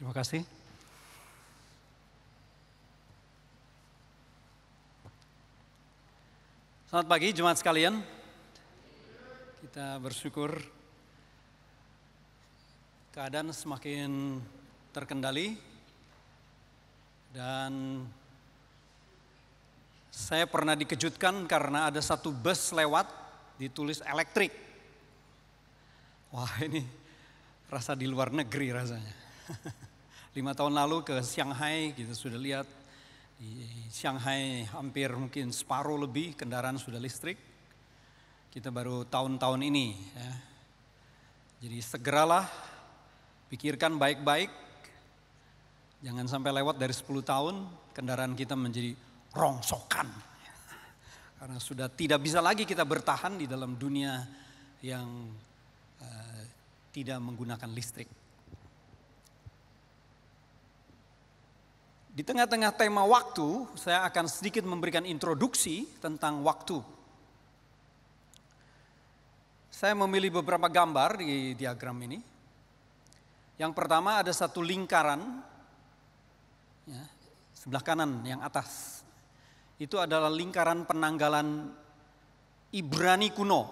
Terima kasih. Selamat pagi jemaat sekalian. Kita bersyukur keadaan semakin terkendali dan saya pernah dikejutkan karena ada satu bus lewat ditulis elektrik. Wah, ini rasa di luar negeri rasanya. 5 tahun lalu ke Shanghai kita sudah lihat. Di Shanghai hampir mungkin separuh lebih kendaraan sudah listrik. Kita baru tahun-tahun ini ya. Jadi segeralah pikirkan baik-baik. Jangan sampai lewat dari 10 tahun kendaraan kita menjadi rongsokan. Karena sudah tidak bisa lagi kita bertahan di dalam dunia yang tidak menggunakan listrik. Di tengah-tengah tema waktu, saya akan sedikit memberikan introduksi tentang waktu. Saya memilih beberapa gambar di diagram ini. Yang pertama ada satu lingkaran, ya, sebelah kanan yang atas. Itu adalah lingkaran penanggalan Ibrani kuno.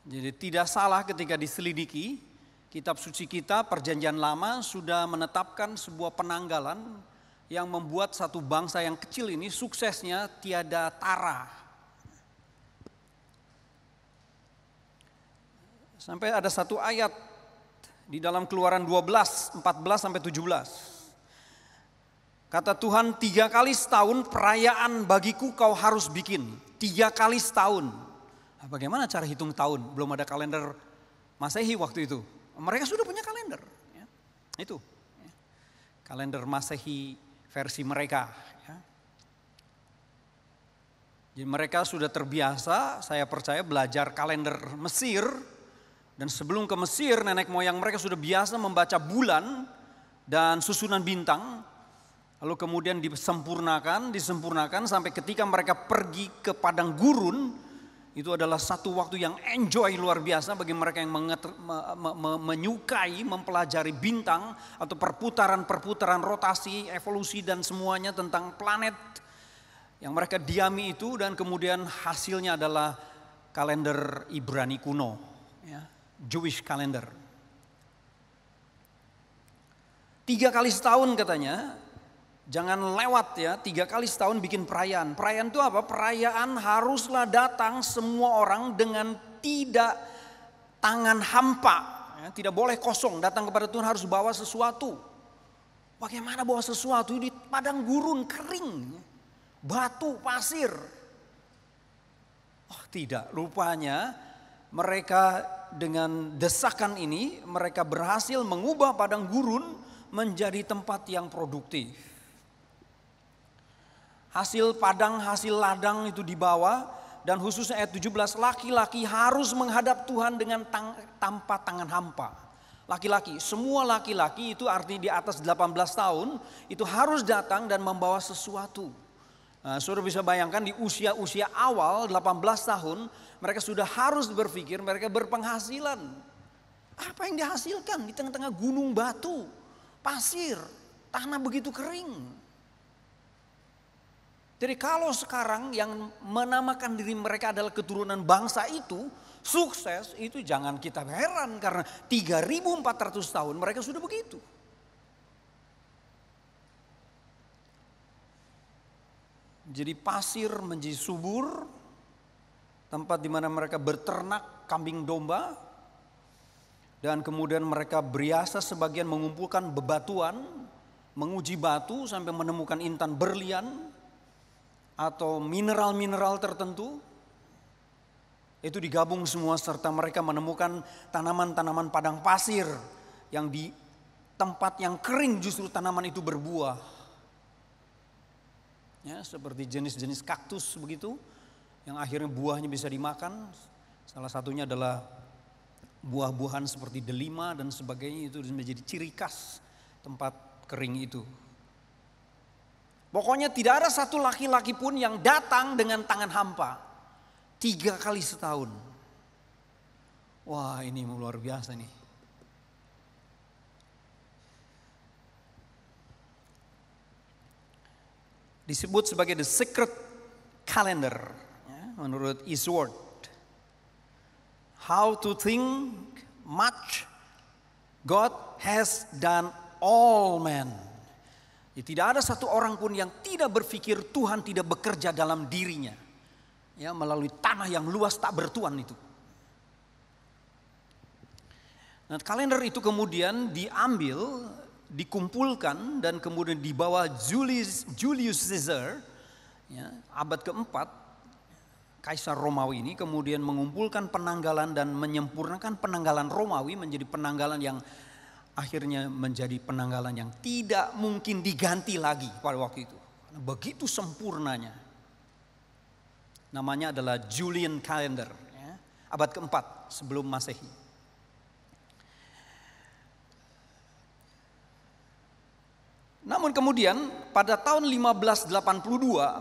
Jadi tidak salah ketika diselidiki. Kitab suci kita, Perjanjian Lama sudah menetapkan sebuah penanggalan yang membuat satu bangsa yang kecil ini suksesnya tiada tara. Sampai ada satu ayat di dalam Keluaran 12, 14 sampai 17. Kata Tuhan, 3 kali setahun perayaan bagiku kau harus bikin. 3 kali setahun. Nah, bagaimana cara hitung tahun? Belum ada kalender Masehi waktu itu. Mereka sudah punya kalender, ya. Itu ya. Kalender Masehi versi mereka. Ya. Jadi mereka sudah terbiasa, saya percaya belajar kalender Mesir. Dan sebelum ke Mesir, nenek moyang mereka sudah biasa membaca bulan dan susunan bintang. Lalu kemudian disempurnakan sampai ketika mereka pergi ke padang gurun. Itu adalah satu waktu yang enjoy luar biasa bagi mereka yang menyukai mempelajari bintang atau perputaran rotasi, evolusi dan semuanya tentang planet yang mereka diami itu, dan kemudian hasilnya adalah kalender Ibrani kuno, ya, Jewish calendar. 3 kali setahun katanya. Jangan lewat ya, 3 kali setahun bikin perayaan. Perayaan itu apa? Perayaan haruslah datang semua orang dengan tidak tangan hampa. Ya, tidak boleh kosong, datang kepada Tuhan harus bawa sesuatu. Bagaimana bawa sesuatu di padang gurun kering? Batu, pasir. Oh tidak, rupanya mereka dengan desakan ini, mereka berhasil mengubah padang gurun menjadi tempat yang produktif. Hasil padang, hasil ladang itu dibawa, dan khususnya ayat 17, laki-laki harus menghadap Tuhan dengan tanpa tangan hampa. Laki-laki, semua laki-laki itu artinya di atas 18 tahun itu harus datang dan membawa sesuatu. Nah, saudara bisa bayangkan di usia-usia awal 18 tahun mereka sudah harus berpikir mereka berpenghasilan. Apa yang dihasilkan di tengah-tengah gunung batu, pasir, tanah begitu kering. Jadi kalau sekarang yang menamakan diri mereka adalah keturunan bangsa itu sukses, itu jangan kita heran karena 3.400 tahun mereka sudah begitu. Jadi pasir menjadi subur, tempat di mana mereka berternak kambing domba, dan kemudian mereka biasa sebagian mengumpulkan bebatuan, menguji batu sampai menemukan intan berlian atau mineral-mineral tertentu. Itu digabung semua serta mereka menemukan tanaman-tanaman padang pasir yang di tempat yang kering justru tanaman itu berbuah. Ya, seperti jenis-jenis kaktus begitu yang akhirnya buahnya bisa dimakan. Salah satunya adalah buah-buahan seperti delima dan sebagainya, itu menjadi ciri khas tempat kering itu. Pokoknya tidak ada satu laki-laki pun yang datang dengan tangan hampa. 3 kali setahun. Wah, ini luar biasa nih. disebut sebagai the secret calendar, ya, menurut Eastward. How to think much God has done all men. Ya, tidak ada satu orang pun yang tidak berpikir Tuhan tidak bekerja dalam dirinya, ya, melalui tanah yang luas tak bertuan itu. Nah, kalender itu kemudian diambil, dikumpulkan dan kemudian dibawa Julius Caesar, ya, abad keempat, Kaisar Romawi ini kemudian mengumpulkan penanggalan dan menyempurnakan penanggalan Romawi menjadi penanggalan yang akhirnya menjadi penanggalan yang tidak mungkin diganti lagi pada waktu itu. Begitu sempurnanya. Namanya adalah Julian Calendar, ya, abad keempat sebelum Masehi. Namun kemudian pada tahun 1582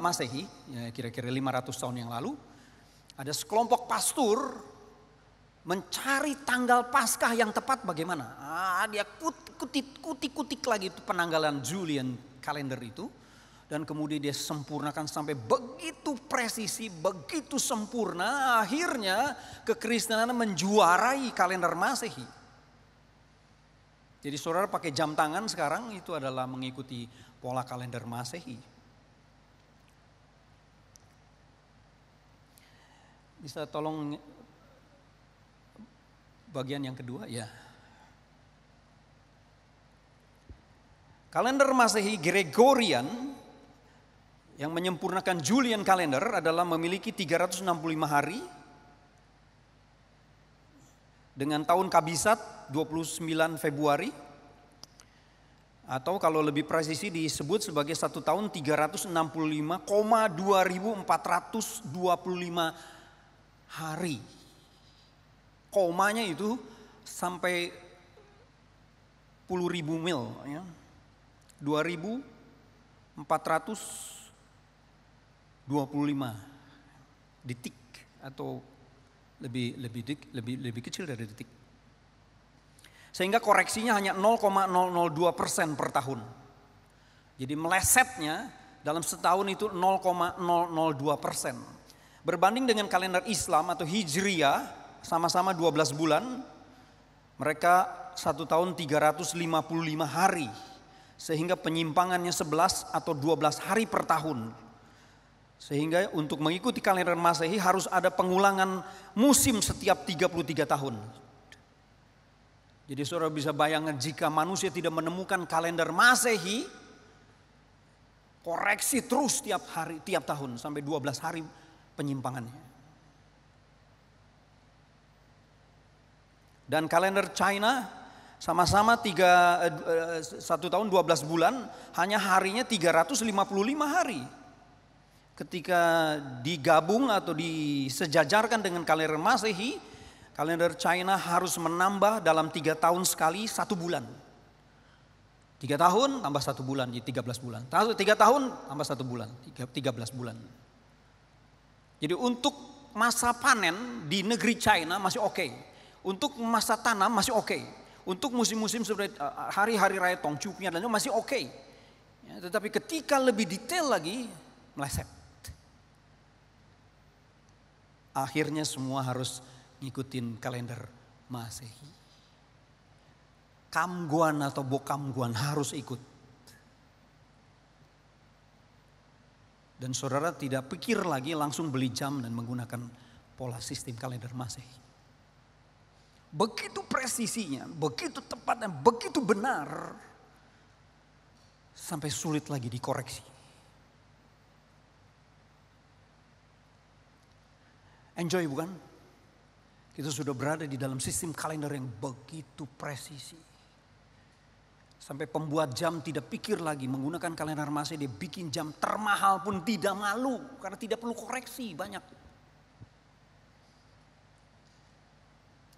Masehi, ya kira-kira 500 tahun yang lalu, ada sekelompok pastor mencari tanggal Paskah yang tepat bagaimana. Dia kutik lagi itu penanggalan Julian kalender itu, dan kemudian dia sempurnakan sampai begitu presisi, begitu sempurna, akhirnya kekristenan menjuarai kalender Masehi. Jadi saudara pakai jam tangan sekarang itu adalah mengikuti pola kalender Masehi. Bisa tolong bagian yang kedua, ya. Kalender Masehi Gregorian yang menyempurnakan Julian kalender adalah memiliki 365 hari dengan tahun kabisat 29 Februari, atau kalau lebih presisi disebut sebagai 1 tahun 365,2425 hari. Komanya itu sampai 10.000 mil, ya. 2.425 detik atau lebih kecil dari detik. Sehingga koreksinya hanya 0,002% per tahun. Jadi melesetnya dalam setahun itu 0,002%. Berbanding dengan kalender Islam atau Hijriyah, sama-sama 12 bulan, mereka 1 tahun 355 hari. Sehingga penyimpangannya 11 atau 12 hari per tahun. Sehingga untuk mengikuti kalender Masehi harus ada pengulangan musim setiap 33 tahun. Jadi saudara bisa bayangkan jika manusia tidak menemukan kalender Masehi, koreksi terus tiap hari, tiap tahun sampai 12 hari penyimpangannya. Dan kalender China sama-sama 1 tahun 12 bulan, hanya harinya 355 hari. Ketika digabung atau disejajarkan dengan kalender Masehi, kalender China harus menambah dalam 3 tahun sekali 1 bulan. 3 tahun tambah 1 bulan, jadi 13 bulan. 3 tahun tambah 1 bulan, 13 bulan. Jadi untuk masa panen di negeri China masih oke. Untuk masa tanam masih oke. Untuk musim-musim seperti hari-hari raya Tongchupian dan masih oke. Ya, tetapi ketika lebih detail lagi meleset. Akhirnya semua harus ngikutin kalender Masehi. Kamguan atau Bokamguan harus ikut. Dan saudara tidak pikir lagi, langsung beli jam dan menggunakan pola sistem kalender Masehi. Begitu presisinya, begitu tepat dan begitu benar, sampai sulit lagi dikoreksi. Enjoy bukan? Kita sudah berada di dalam sistem kalender yang begitu presisi. Sampai pembuat jam tidak pikir lagi menggunakan kalender Masehi, dia bikin jam termahal pun tidak malu karena tidak perlu koreksi banyak.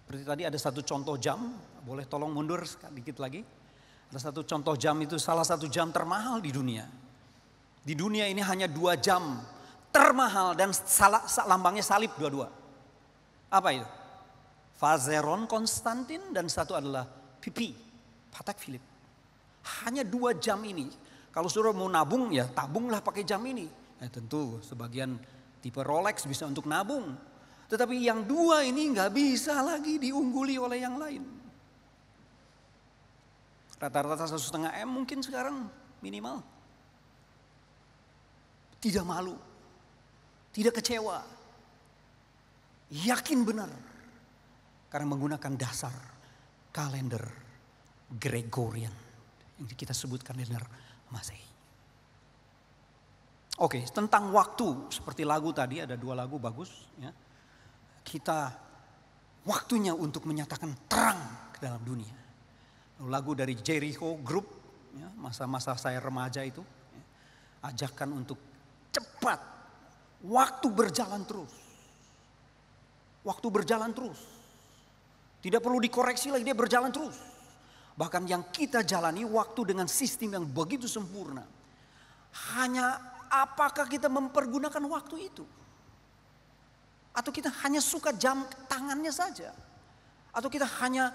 Seperti tadi ada satu contoh jam, boleh tolong mundur sedikit lagi. Ada satu contoh jam itu salah satu jam termahal di dunia. Di dunia ini hanya 2 jam termahal dan lambangnya salib dua-dua. Apa itu? Vacheron Konstantin dan satu adalah Patek Philippe. Hanya 2 jam ini Kalau saudara mau nabung, ya tabunglah pakai jam ini. Tentu sebagian tipe Rolex bisa untuk nabung. Tetapi yang dua ini nggak bisa lagi diungguli oleh yang lain. Rata-rata 1,5 M mungkin sekarang minimal. Tidak malu, tidak kecewa, yakin benar. Karena menggunakan dasar kalender Gregorian yang kita sebut kalender Masehi. Oke, tentang waktu seperti lagu tadi, ada 2 lagu bagus ya. Kita waktunya untuk menyatakan terang ke dalam dunia. Lagu dari Jericho Group ya, masa-masa saya remaja itu ya, ajakan untuk cepat, waktu berjalan terus. Waktu berjalan terus. Tidak perlu dikoreksi lagi, dia berjalan terus. Bahkan yang kita jalani waktu dengan sistem yang begitu sempurna. Hanya apakah kita mempergunakan waktu itu? Atau kita hanya suka jam tangannya saja? Atau kita hanya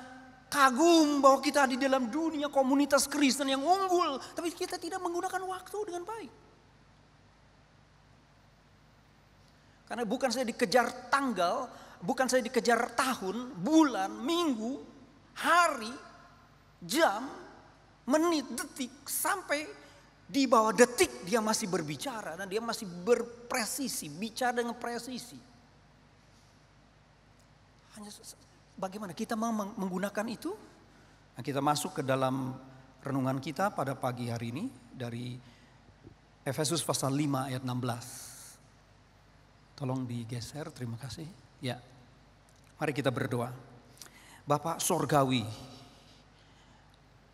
kagum bahwa kita di dalam dunia komunitas Kristen yang unggul. Tapi kita tidak menggunakan waktu dengan baik. Karena bukan saya dikejar tanggal, bukan saya dikejar tahun, bulan, minggu, hari, jam, menit, detik, sampai di bawah detik dia masih berbicara dan dia masih berpresisi, bicara dengan presisi. Hanya bagaimana kita mau menggunakan itu? Nah, kita masuk ke dalam renungan kita pada pagi hari ini dari Efesus pasal 5 ayat 16. Tolong digeser, terima kasih. Ya, mari kita berdoa. Bapak Sorgawi,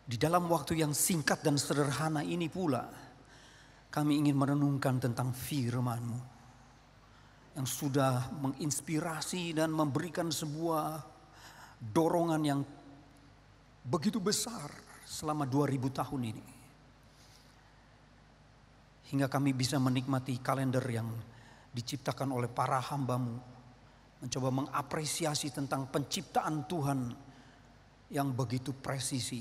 di dalam waktu yang singkat dan sederhana ini pula, kami ingin merenungkan tentang firman-Mu yang sudah menginspirasi dan memberikan sebuah dorongan yang begitu besar selama 2000 tahun ini. Hingga kami bisa menikmati kalender yang diciptakan oleh para hamba-Mu, mencoba mengapresiasi tentang penciptaan Tuhan yang begitu presisi,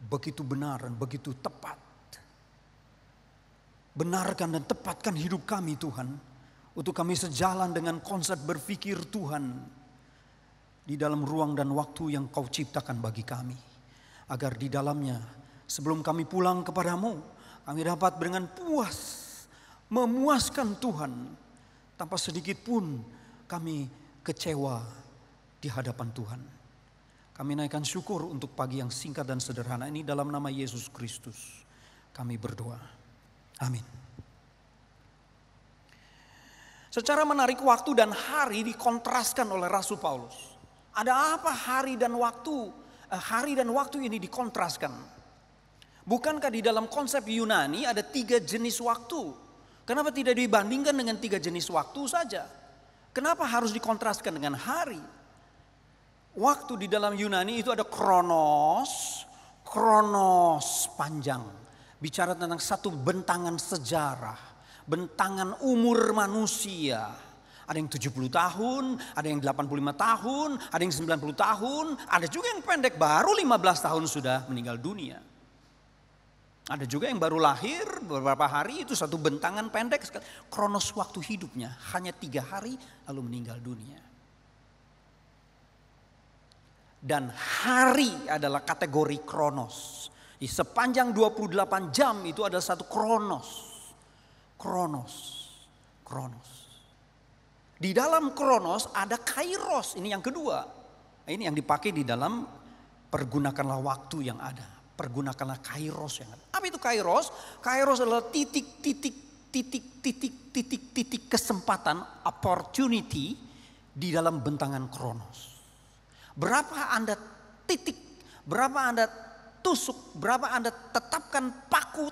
begitu benar dan begitu tepat. Benarkan dan tepatkan hidup kami Tuhan, untuk kami sejalan dengan konsep berpikir Tuhan di dalam ruang dan waktu yang Kau ciptakan bagi kami. Agar di dalamnya sebelum kami pulang kepadamu, kami dapat dengan puas memuaskan Tuhan, tanpa sedikit pun kami kecewa di hadapan Tuhan. Kami naikkan syukur untuk pagi yang singkat dan sederhana ini dalam nama Yesus Kristus. Kami berdoa. Amin. Secara menarik, waktu dan hari dikontraskan oleh Rasul Paulus. Ada apa hari dan waktu ini dikontraskan? Bukankah di dalam konsep Yunani ada 3 jenis waktu? Kenapa tidak dibandingkan dengan 3 jenis waktu saja? Kenapa harus dikontraskan dengan hari? Waktu di dalam Yunani itu ada kronos panjang. Bicara tentang satu bentangan sejarah, bentangan umur manusia. Ada yang 70 tahun, ada yang 85 tahun, ada yang 90 tahun, ada juga yang pendek baru 15 tahun sudah meninggal dunia. Ada juga yang baru lahir beberapa hari, itu satu bentangan pendek sekali. Kronos waktu hidupnya hanya 3 hari lalu meninggal dunia. Dan hari adalah kategori kronos. Di sepanjang 28 jam itu adalah satu kronos. Di dalam kronos ada kairos, ini yang kedua. Ini yang dipakai di dalam pergunakanlah waktu yang ada. Pergunakanlah kairos yang ada. Apa itu kairos? Kairos adalah titik kesempatan, opportunity di dalam bentangan kronos. Berapa Anda titik, berapa Anda tusuk, berapa Anda tetapkan paku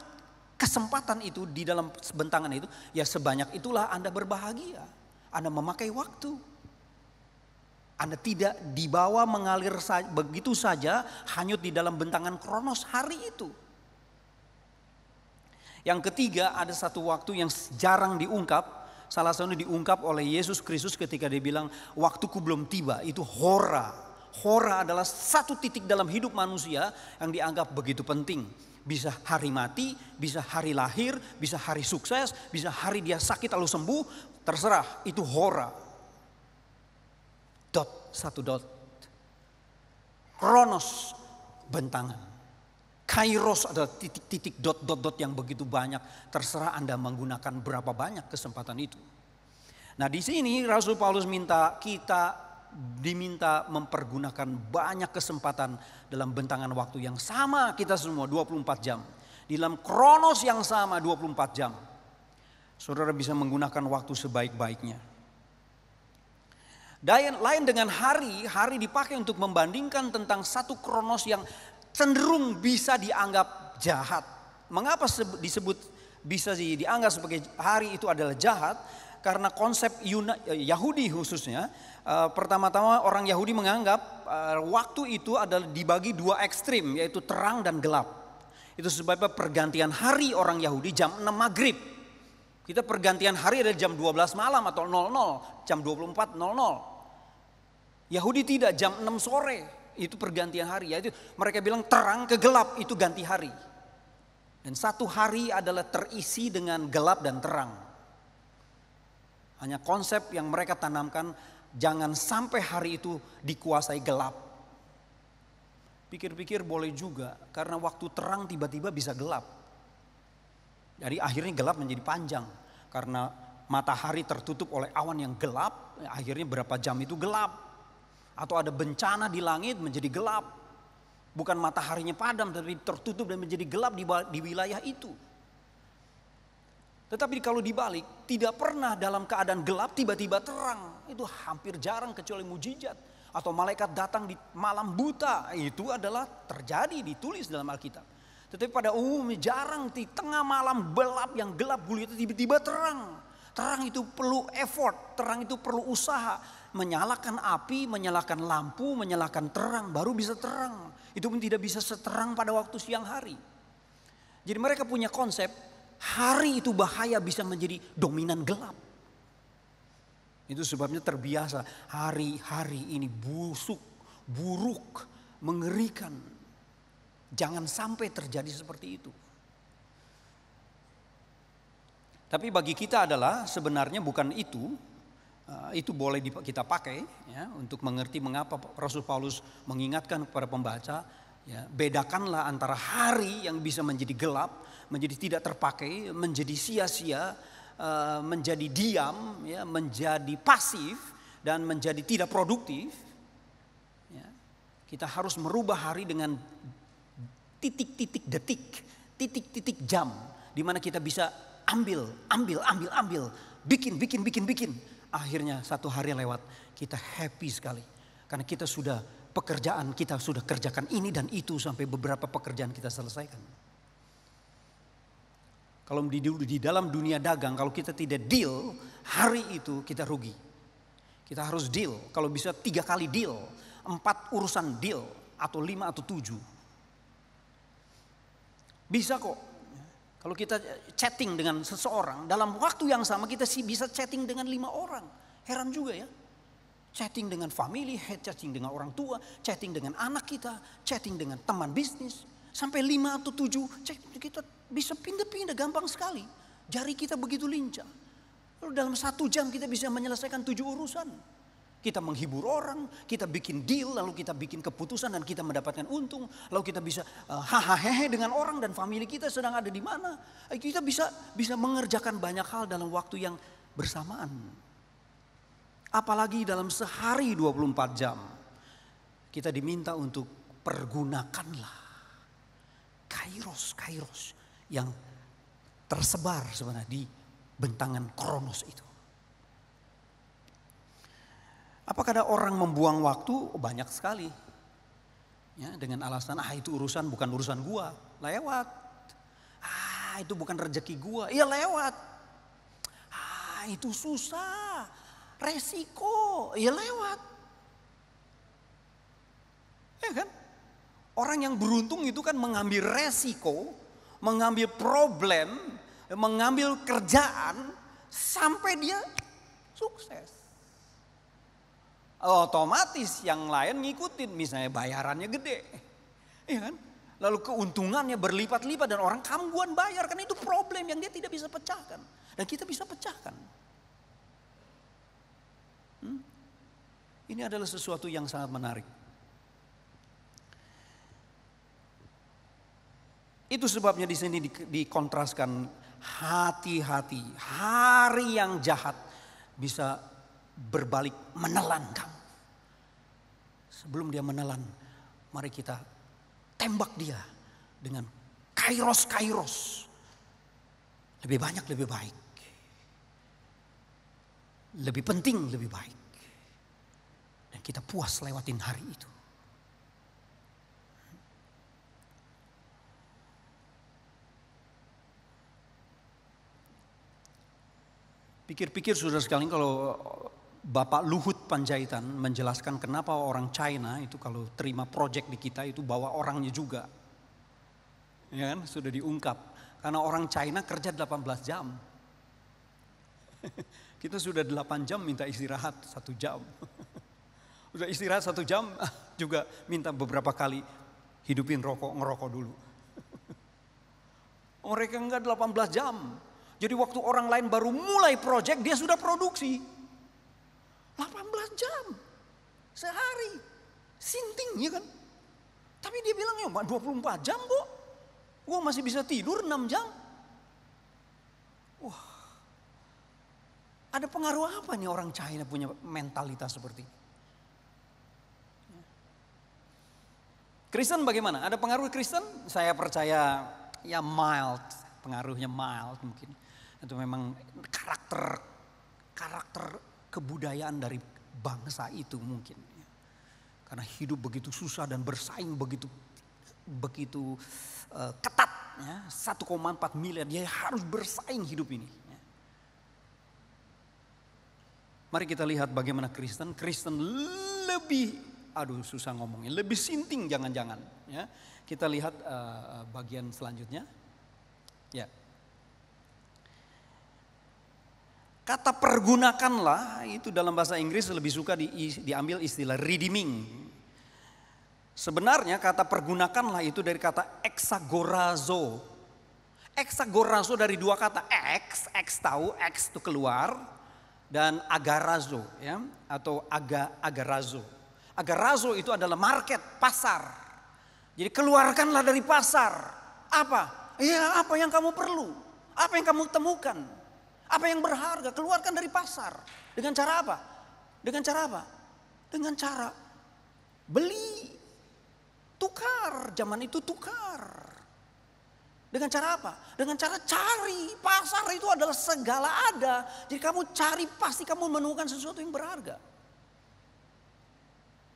kesempatan itu di dalam bentangan itu, ya sebanyak itulah Anda berbahagia. Anda memakai waktu. Anda tidak dibawa mengalir begitu saja hanyut di dalam bentangan kronos hari itu. Yang ketiga, ada satu waktu yang jarang diungkap. Salah satunya diungkap oleh Yesus Kristus ketika dia bilang, waktuku belum tiba. Itu hora. Hora adalah satu titik dalam hidup manusia yang dianggap begitu penting. Bisa hari mati, bisa hari lahir, bisa hari sukses, bisa hari dia sakit lalu sembuh, terserah, itu hora. Dot, satu dot. Kronos, bentangan. Kairos adalah titik-titik dot yang begitu banyak. Terserah Anda menggunakan berapa banyak kesempatan itu. Nah di sini Rasul Paulus diminta mempergunakan banyak kesempatan dalam bentangan waktu yang sama kita semua 24 jam. Di dalam kronos yang sama 24 jam. Saudara bisa menggunakan waktu sebaik-baiknya. Lain dengan hari dipakai untuk membandingkan tentang satu kronos yang cenderung bisa dianggap jahat. Mengapa disebut bisa dianggap sebagai hari itu adalah jahat? Karena konsep Yahudi khususnya, pertama-tama orang Yahudi menganggap waktu itu adalah dibagi dua ekstrim, yaitu terang dan gelap. Itu sebabnya pergantian hari orang Yahudi jam 6 maghrib. Kita pergantian hari adalah jam 12 malam atau 00, jam 24.00. Yahudi tidak, jam 6 sore itu pergantian hari. Yaitu mereka bilang terang ke gelap itu ganti hari. Dan satu hari adalah terisi dengan gelap dan terang. Hanya konsep yang mereka tanamkan, jangan sampai hari itu dikuasai gelap. Pikir-pikir boleh juga, karena waktu terang tiba-tiba bisa gelap. Jadi akhirnya gelap menjadi panjang. Karena matahari tertutup oleh awan yang gelap, akhirnya berapa jam itu gelap. Atau ada bencana di langit menjadi gelap. Bukan mataharinya padam, tapi tertutup dan menjadi gelap di wilayah itu. Tetapi kalau dibalik, tidak pernah dalam keadaan gelap tiba-tiba terang. Itu hampir jarang kecuali mujizat. Atau malaikat datang di malam buta. Itu adalah terjadi, ditulis dalam Alkitab. Tetapi pada umumnya jarang di tengah malam yang gelap gulita tiba-tiba terang. Terang itu perlu effort, terang itu perlu usaha. Menyalakan api, menyalakan lampu, menyalakan terang, baru bisa terang. Itu pun tidak bisa seterang pada waktu siang hari. Jadi mereka punya konsep, hari itu bahaya bisa menjadi dominan gelap. Itu sebabnya terbiasa hari-hari ini busuk, buruk, mengerikan. Jangan sampai terjadi seperti itu. Tapi bagi kita adalah sebenarnya bukan itu. Itu boleh kita pakai ya, untuk mengerti mengapa Rasul Paulus mengingatkan kepada pembaca. Ya, bedakanlah antara hari yang bisa menjadi gelap, menjadi tidak terpakai, menjadi sia-sia, menjadi diam, ya, menjadi pasif, dan menjadi tidak produktif. Ya, kita harus merubah hari dengan titik-titik detik, titik-titik jam, di mana kita bisa ambil, bikin. Akhirnya satu hari lewat, kita happy sekali, karena kita sudah pekerjaan kita sudah kerjakan ini dan itu sampai beberapa pekerjaan kita selesaikan. Kalau di dalam dunia dagang, kalau kita tidak deal, hari itu kita rugi. Kita harus deal, kalau bisa 3 kali deal, 4 urusan deal, atau 5 atau 7. Bisa kok. Kalau kita chatting dengan seseorang, dalam waktu yang sama kita sih bisa chatting dengan 5 orang. Heran juga ya. Chatting dengan family, chatting dengan orang tua, chatting dengan anak kita, chatting dengan teman bisnis. Sampai 5 atau 7, kita bisa pindah-pindah gampang sekali. Jari kita begitu lincah. Lalu dalam 1 jam kita bisa menyelesaikan 7 urusan. Kita menghibur orang, kita bikin deal, lalu kita bikin keputusan dan kita mendapatkan untung. Lalu kita bisa hahaha dengan orang dan family kita sedang ada di mana. Kita bisa mengerjakan banyak hal dalam waktu yang bersamaan. Apalagi dalam sehari 24 jam. Kita diminta untuk pergunakanlah kairos yang tersebar sebenarnya di bentangan kronos itu. Apakah ada orang membuang waktu? Banyak sekali. Ya, dengan alasan itu urusan bukan urusan gua, lewat. Itu bukan rezeki gua, iya lewat. Itu susah, resiko, iya lewat. Ya kan? Orang yang beruntung itu kan mengambil resiko, mengambil problem, mengambil kerjaan sampai dia sukses. otomatis yang lain ngikutin. Misalnya bayarannya gede. Iya kan? Lalu keuntungannya berlipat-lipat dan orang kambuan bayar. Karena itu problem yang dia tidak bisa pecahkan. Dan kita bisa pecahkan. Ini adalah sesuatu yang sangat menarik. Itu sebabnya di sini dikontraskan, hati-hati, hari yang jahat bisa berbalik menelan kamu. Sebelum dia menelan, mari kita tembak dia dengan kairos. Lebih banyak lebih baik. Lebih penting lebih baik. Dan kita puas lewatin hari itu. Pikir-pikir saudara sekalian, kalau Bapak Luhut Panjaitan menjelaskan kenapa orang China itu kalau terima proyek di kita itu bawa orangnya juga. Ya kan, sudah diungkap. Karena orang China kerja 18 jam. Kita sudah 8 jam minta istirahat 1 jam. Udah istirahat 1 jam juga minta beberapa kali hidupin ngerokok dulu. Mereka enggak 18 jam. Jadi waktu orang lain baru mulai proyek, dia sudah produksi. 18 jam sehari. Sinting ya kan. Tapi dia bilang ya 24 jam kok. Gua masih bisa tidur 6 jam. Wah. Ada pengaruh apa nih orang China punya mentalitas seperti ini? Kristen bagaimana? Ada pengaruh Kristen? Saya percaya ya mild. Pengaruhnya mild mungkin. Itu memang karakter kebudayaan dari bangsa itu mungkin. Karena hidup begitu susah dan bersaing begitu ketat. Ya, 1,4 miliar dia harus bersaing hidup ini. Ya. Mari kita lihat bagaimana Kristen lebih, susah ngomongnya, lebih sinting jangan-jangan. Ya. Kita lihat bagian selanjutnya. Ya. Kata pergunakanlah itu dalam bahasa Inggris lebih suka diambil istilah redeeming. Sebenarnya kata pergunakanlah itu dari kata exagorazo. Exagorazo dari dua kata, X tahu, X itu keluar, dan agarazo ya, atau agarazo. Agarazo itu adalah market, pasar. Jadi keluarkanlah dari pasar. Apa? Ya apa yang kamu perlu, apa yang kamu temukan. Apa yang berharga, keluarkan dari pasar. Dengan cara apa? Dengan cara beli, tukar. Zaman itu tukar. Dengan cara apa? Dengan cara cari. Pasar itu adalah segala ada. Jadi kamu cari, pasti kamu menemukan sesuatu yang berharga.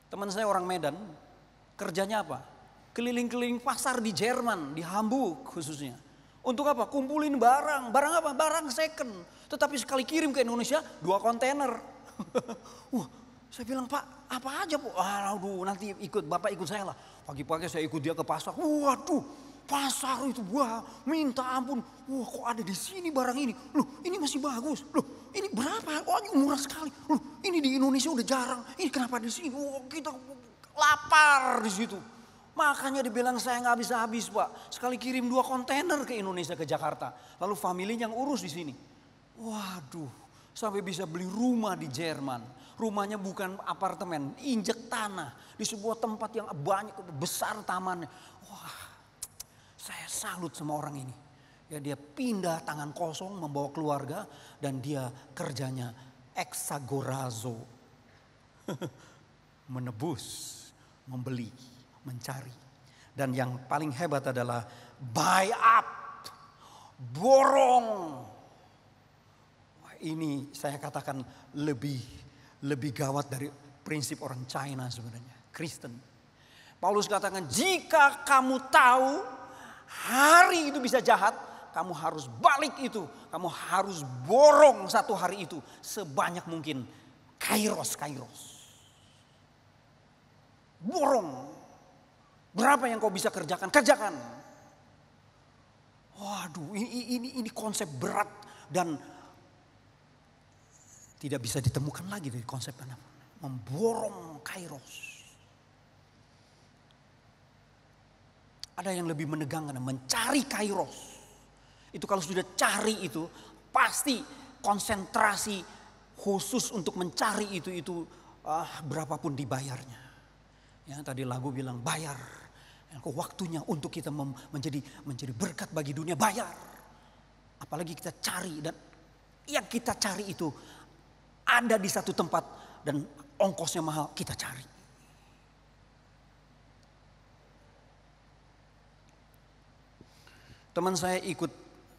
Teman saya orang Medan, kerjanya apa? Keliling-keliling pasar di Jerman, di Hamburg khususnya. Untuk apa? Kumpulin barang. Barang apa? Barang second. Tetapi sekali kirim ke Indonesia 2 kontainer. Saya bilang, Pak apa aja Bu? Aduh nanti Bapak ikut saya lah. Pagi-pagi saya ikut dia ke pasar. Waduh pasar itu minta ampun. Wah kok ada di sini barang ini. Loh ini masih bagus. Loh ini berapa? Wah ini murah sekali. Loh ini di Indonesia udah jarang. Ini kenapa di sini? Wah kita lapar di situ. Makanya dibilang saya nggak habis-habis Pak. Sekali kirim 2 kontainer ke Indonesia, ke Jakarta. Lalu familinya yang urus di sini. Waduh, sampai bisa beli rumah di Jerman. Rumahnya bukan apartemen, injek tanah. Di sebuah tempat yang banyak, besar tamannya. Wah, saya salut sama orang ini. Ya dia pindah tangan kosong membawa keluarga. Dan dia kerjanya exagorazo. Menebus, membeli. Mencari. Dan yang paling hebat adalah buy up, borong. Wah, ini saya katakan lebih gawat dari prinsip orang China sebenarnya, Kristen. Paulus katakan jika kamu tahu hari itu bisa jahat, kamu harus balik itu, kamu harus borong 1 hari itu sebanyak mungkin kairos. Borong. Berapa yang kau bisa kerjakan? Kerjakan. Waduh, ini konsep berat dan tidak bisa ditemukan lagi dari konsep mana. memborong kairos. Ada yang lebih menegangkan, mencari kairos. Itu kalau sudah cari itu pasti konsentrasi khusus untuk mencari itu berapapun dibayarnya. Ya, tadi lagu bilang bayar. Waktunya untuk kita menjadi berkat bagi dunia, bayar. Apalagi kita cari, dan yang kita cari itu ada di satu tempat dan ongkosnya mahal, kita cari. Teman saya ikut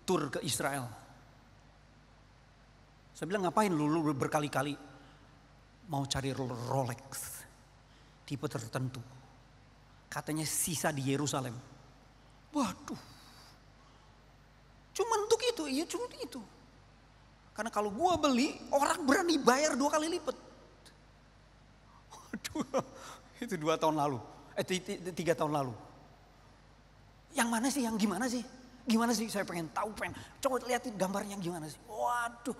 tur ke Israel. Saya bilang, ngapain lu berkali-kali mau cari Rolex tipe tertentu. Katanya sisa di Yerusalem. Waduh. Cuma untuk itu, iya cuma itu. Karena kalau gua beli, orang berani bayar 2 kali lipat. Waduh, itu 2 tahun lalu. 3 tahun lalu. Yang mana sih, yang gimana sih? Gimana sih, saya pengen tahu, coba lihatin gambarnya gimana sih. Waduh,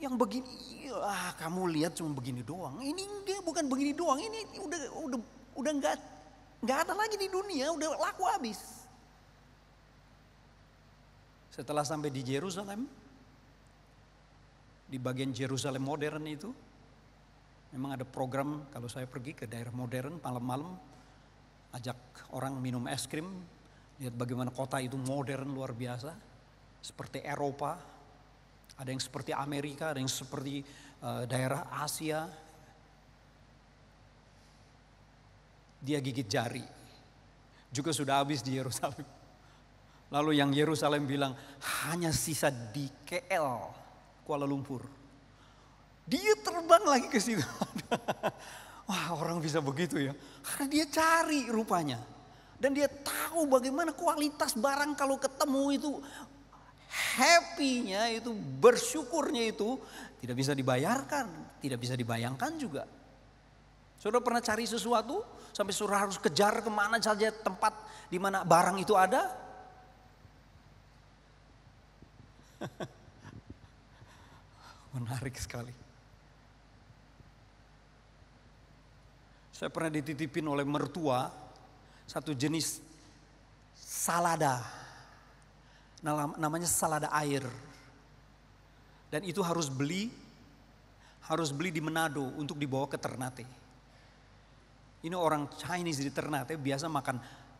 yang begini, kamu lihat cuma begini doang. Ini dia bukan begini doang, ini udah nggak ada lagi di dunia, udah laku habis. Setelah sampai di Yerusalem, di bagian Yerusalem modern itu, memang ada program kalau saya pergi ke daerah modern malam-malam, ajak orang minum es krim. Lihat bagaimana kota itu modern luar biasa. Seperti Eropa. Ada yang seperti Amerika, ada yang seperti daerah Asia. Dia gigit jari. Juga sudah habis di Yerusalem. Lalu yang Yerusalem bilang hanya sisa di KL, Kuala Lumpur. Dia terbang lagi ke situ. Wah, orang bisa begitu ya. Karena dia cari rupanya. Dan dia tahu bagaimana kualitas barang kalau ketemu itu, happy-nya itu, bersyukurnya itu tidak bisa dibayarkan, tidak bisa dibayangkan juga. Saudara pernah cari sesuatu sampai saudara harus kejar kemana saja tempat di mana barang itu ada? Menarik sekali. Saya pernah dititipin oleh mertua satu jenis salada, namanya salada air, dan itu harus beli di Manado untuk dibawa ke Ternate. Ini orang Chinese di Ternate biasa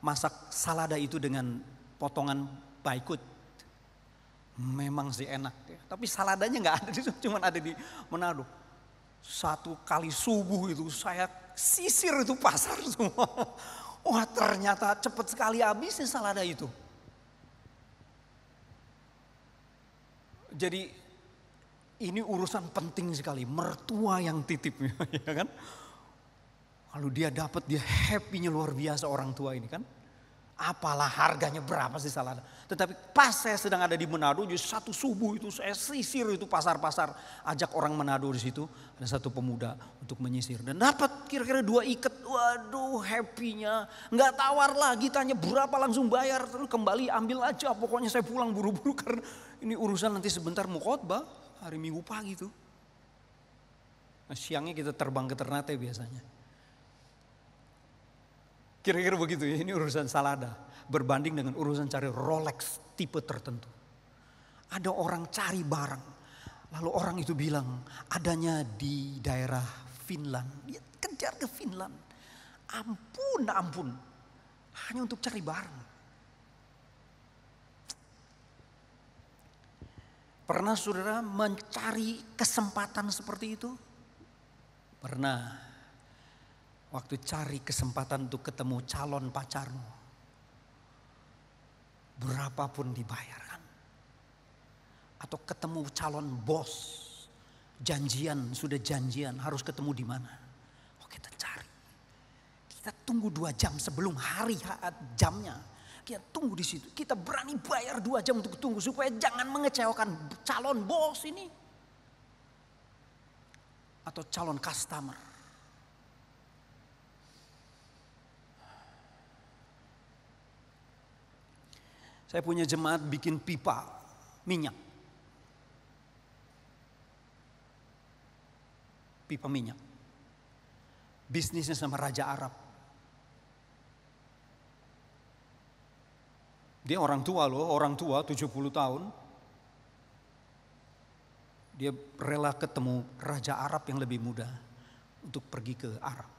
masak salada itu dengan potongan baikut. Memang sih enak ya. Tapi saladanya nggak ada di situ, cuma ada di Manado. 1 kali subuh itu saya sisir itu pasar semua. Wah, ternyata cepat sekali habisnya salada itu. Jadi ini urusan penting sekali, mertua yang titip ya kan. Kalau dia dapat, dia happy-nya luar biasa orang tua ini kan. Apalah harganya berapa sih salada. Tetapi pas saya sedang ada di Manado, jadi 1 subuh itu saya sisir itu pasar-pasar. Ajak orang Manado di situ, ada satu pemuda untuk menyisir. Dan dapat kira-kira 2 ikat, waduh happy-nya. Nggak tawar lagi, tanya berapa langsung bayar. Terus kembali ambil aja, pokoknya saya pulang buru-buru karena ini urusan nanti sebentar mau khotbah. Hari Minggu pagi tuh. Nah, siangnya kita terbang ke Ternate biasanya. Kira-kira begitu ya, ini urusan salada. Berbanding dengan urusan cari Rolex tipe tertentu. Ada orang cari barang. Lalu orang itu bilang adanya di daerah Finland. Dia kejar ke Finland. Ampun. Hanya untuk cari barang. Pernah saudara mencari kesempatan seperti itu? Pernah. Waktu cari kesempatan untuk ketemu calon pacarmu. Berapapun dibayarkan. Atau ketemu calon bos. Sudah janjian harus ketemu di mana. Oh, kita cari. Kita tunggu 2 jam sebelum hari jamnya. Kita tunggu di situ. Kita berani bayar 2 jam untuk tunggu supaya jangan mengecewakan calon bos ini. Atau calon customer. Saya punya jemaat bikin pipa minyak. Pipa minyak. bisnisnya sama Raja Arab. Dia orang tua loh, orang tua 70 tahun. Dia rela ketemu Raja Arab yang lebih muda untuk pergi ke Arab.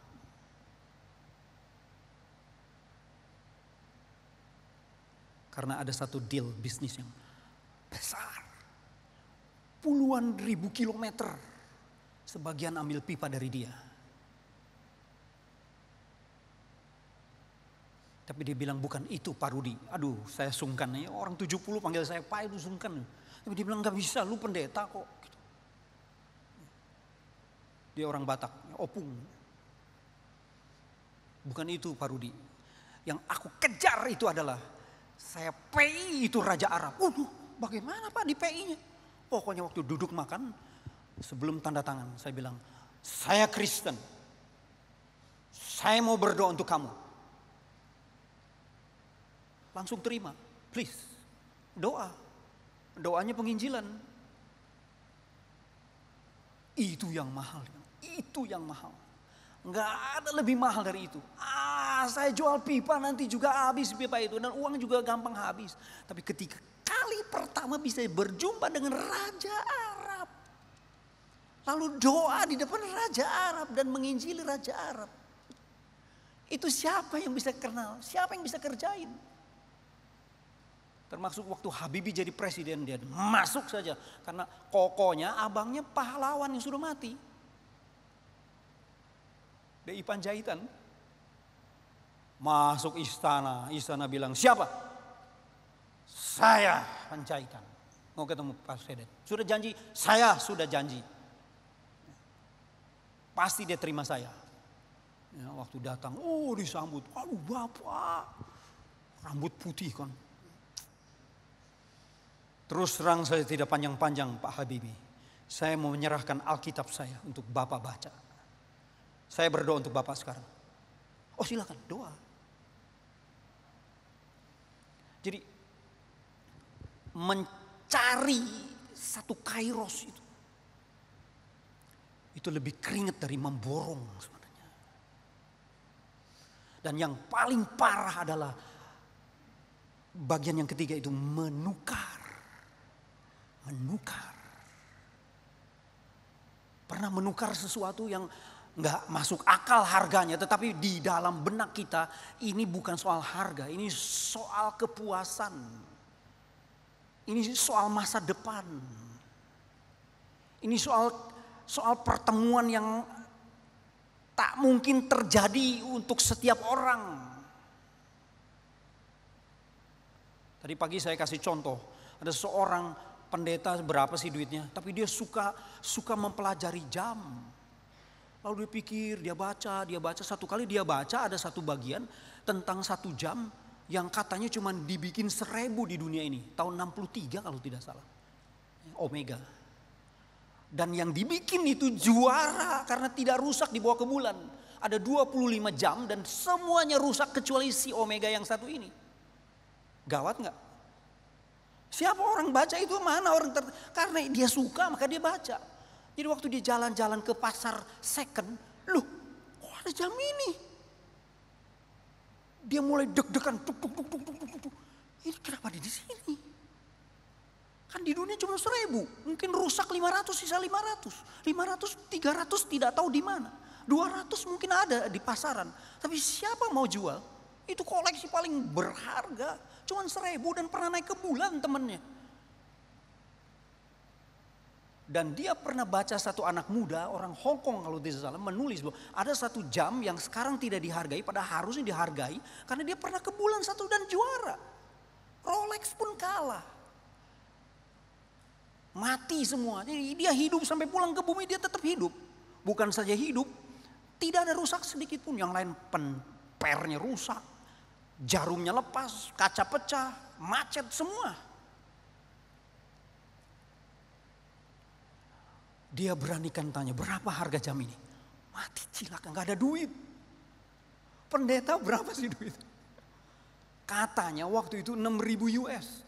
Karena ada satu deal bisnis yang besar. Puluhan ribu kilometer. Sebagian ambil pipa dari dia. Tapi dia bilang bukan itu Pak Rudi. Aduh saya sungkan. Orang 70 panggil saya Pak itu sungkan. Tapi dia bilang gak bisa, lu pendeta kok. Dia orang Batak, opung. Bukan itu Pak Rudi. Yang aku kejar itu adalah saya PI itu Raja Arab. Bagaimana Pak di PI-nya? Pokoknya waktu duduk makan sebelum tanda tangan saya bilang, saya Kristen. Saya mau berdoa untuk kamu. Langsung terima, please. Doa. Doanya penginjilan. Itu yang mahal. Itu yang mahal. Enggak ada lebih mahal dari itu. Saya jual pipa nanti juga habis pipa itu. Dan uang juga gampang habis. Tapi ketika kali pertama bisa berjumpa dengan Raja Arab. Lalu doa di depan Raja Arab dan menginjili Raja Arab. Itu siapa yang bisa kenal? Siapa yang bisa kerjain? Termasuk waktu Habibie jadi presiden, dia masuk saja. Karena kokonya abangnya pahlawan yang sudah mati. DI Panjaitan. Masuk istana, istana bilang siapa? Saya Panjaitan. Mau ketemu presiden. Sudah janji? Saya sudah janji. Pasti dia terima saya. Ya, waktu datang, disambut. Aduh Bapak, rambut putih kan. Terus terang saya tidak panjang-panjang Pak Habibie. Saya mau menyerahkan Alkitab saya untuk Bapak baca. Saya berdoa untuk Bapak sekarang. Silakan doa. Jadi mencari satu kairos itu lebih keringat dari memborong sebenarnya. Dan yang paling parah adalah bagian yang ketiga itu menukar. Pernah menukar sesuatu yang nggak masuk akal harganya, tetapi di dalam benak kita ini bukan soal harga, ini soal kepuasan, ini soal masa depan, ini soal pertemuan yang tak mungkin terjadi untuk setiap orang. Tadi pagi saya kasih contoh, ada seorang pendeta berapa sih duitnya, tapi dia suka mempelajari jam. Lalu dia pikir, dia baca satu kali dia baca ada satu bagian tentang 1 jam yang katanya cuma dibikin 1000 di dunia ini. Tahun 63 kalau tidak salah. Omega. Dan yang dibikin itu juara karena tidak rusak dibawa ke bulan. Ada 25 jam dan semuanya rusak kecuali si Omega yang satu ini. Gawat gak? Siapa orang baca itu mana orang karena dia suka maka dia baca. Jadi waktu dia jalan-jalan ke pasar second, loh kok ada jam ini? Dia mulai deg-degan, tuk. Ini kenapa di sini? Kan di dunia cuma 1000, mungkin rusak 500 sisa 500, 300 tidak tahu di mana, 200 mungkin ada di pasaran. Tapi siapa mau jual? Itu koleksi paling berharga, cuma 1000 dan pernah naik ke bulan temennya. Dan dia pernah baca satu anak muda orang Hong Kong kalau tidak salah menulis bahwa ada 1 jam yang sekarang tidak dihargai padahal harusnya dihargai karena dia pernah ke bulan 1 dan juara. Rolex pun kalah. Mati semua. Jadi dia hidup sampai pulang ke bumi dia tetap hidup. Bukan saja hidup, tidak ada rusak sedikit pun. Yang lain pernya rusak, jarumnya lepas, kaca pecah, macet semua. Dia beranikan tanya, berapa harga jam ini? Mati cilaka, gak ada duit. Pendeta berapa sih duit? Katanya waktu itu 6.000 US.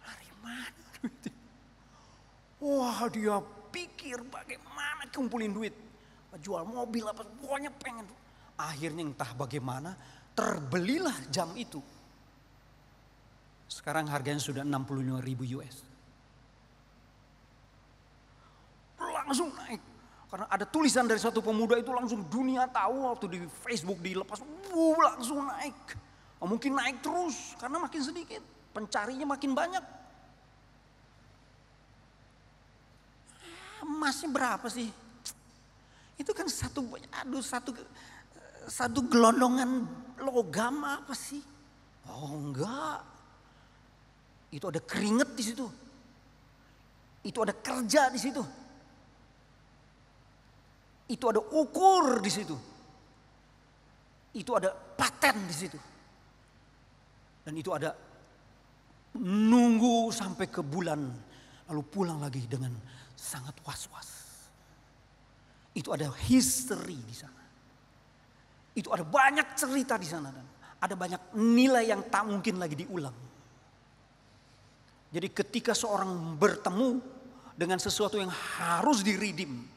Dari mana duitnya? Wah dia berpikir bagaimana kumpulin duit. Jual mobil apa, pokoknya pengen. Akhirnya entah bagaimana terbelilah jam itu. Sekarang harganya sudah 65.000 US. Langsung naik. Karena ada tulisan dari satu pemuda itu langsung dunia tahu waktu di Facebook dilepas. Langsung naik. Mungkin naik terus karena makin sedikit. Pencarinya makin banyak. Emasnya berapa sih? Itu kan satu gelondongan logam apa sih? Oh enggak. Itu ada keringet di situ. Itu ada kerja di situ. Itu ada ukur di situ. Itu ada paten di situ. Dan itu ada nunggu sampai ke bulan. Lalu pulang lagi dengan sangat was-was. Itu ada history di sana. Itu ada banyak cerita di sana. Dan ada banyak nilai yang tak mungkin lagi diulang. Jadi ketika seorang bertemu dengan sesuatu yang harus diredeem,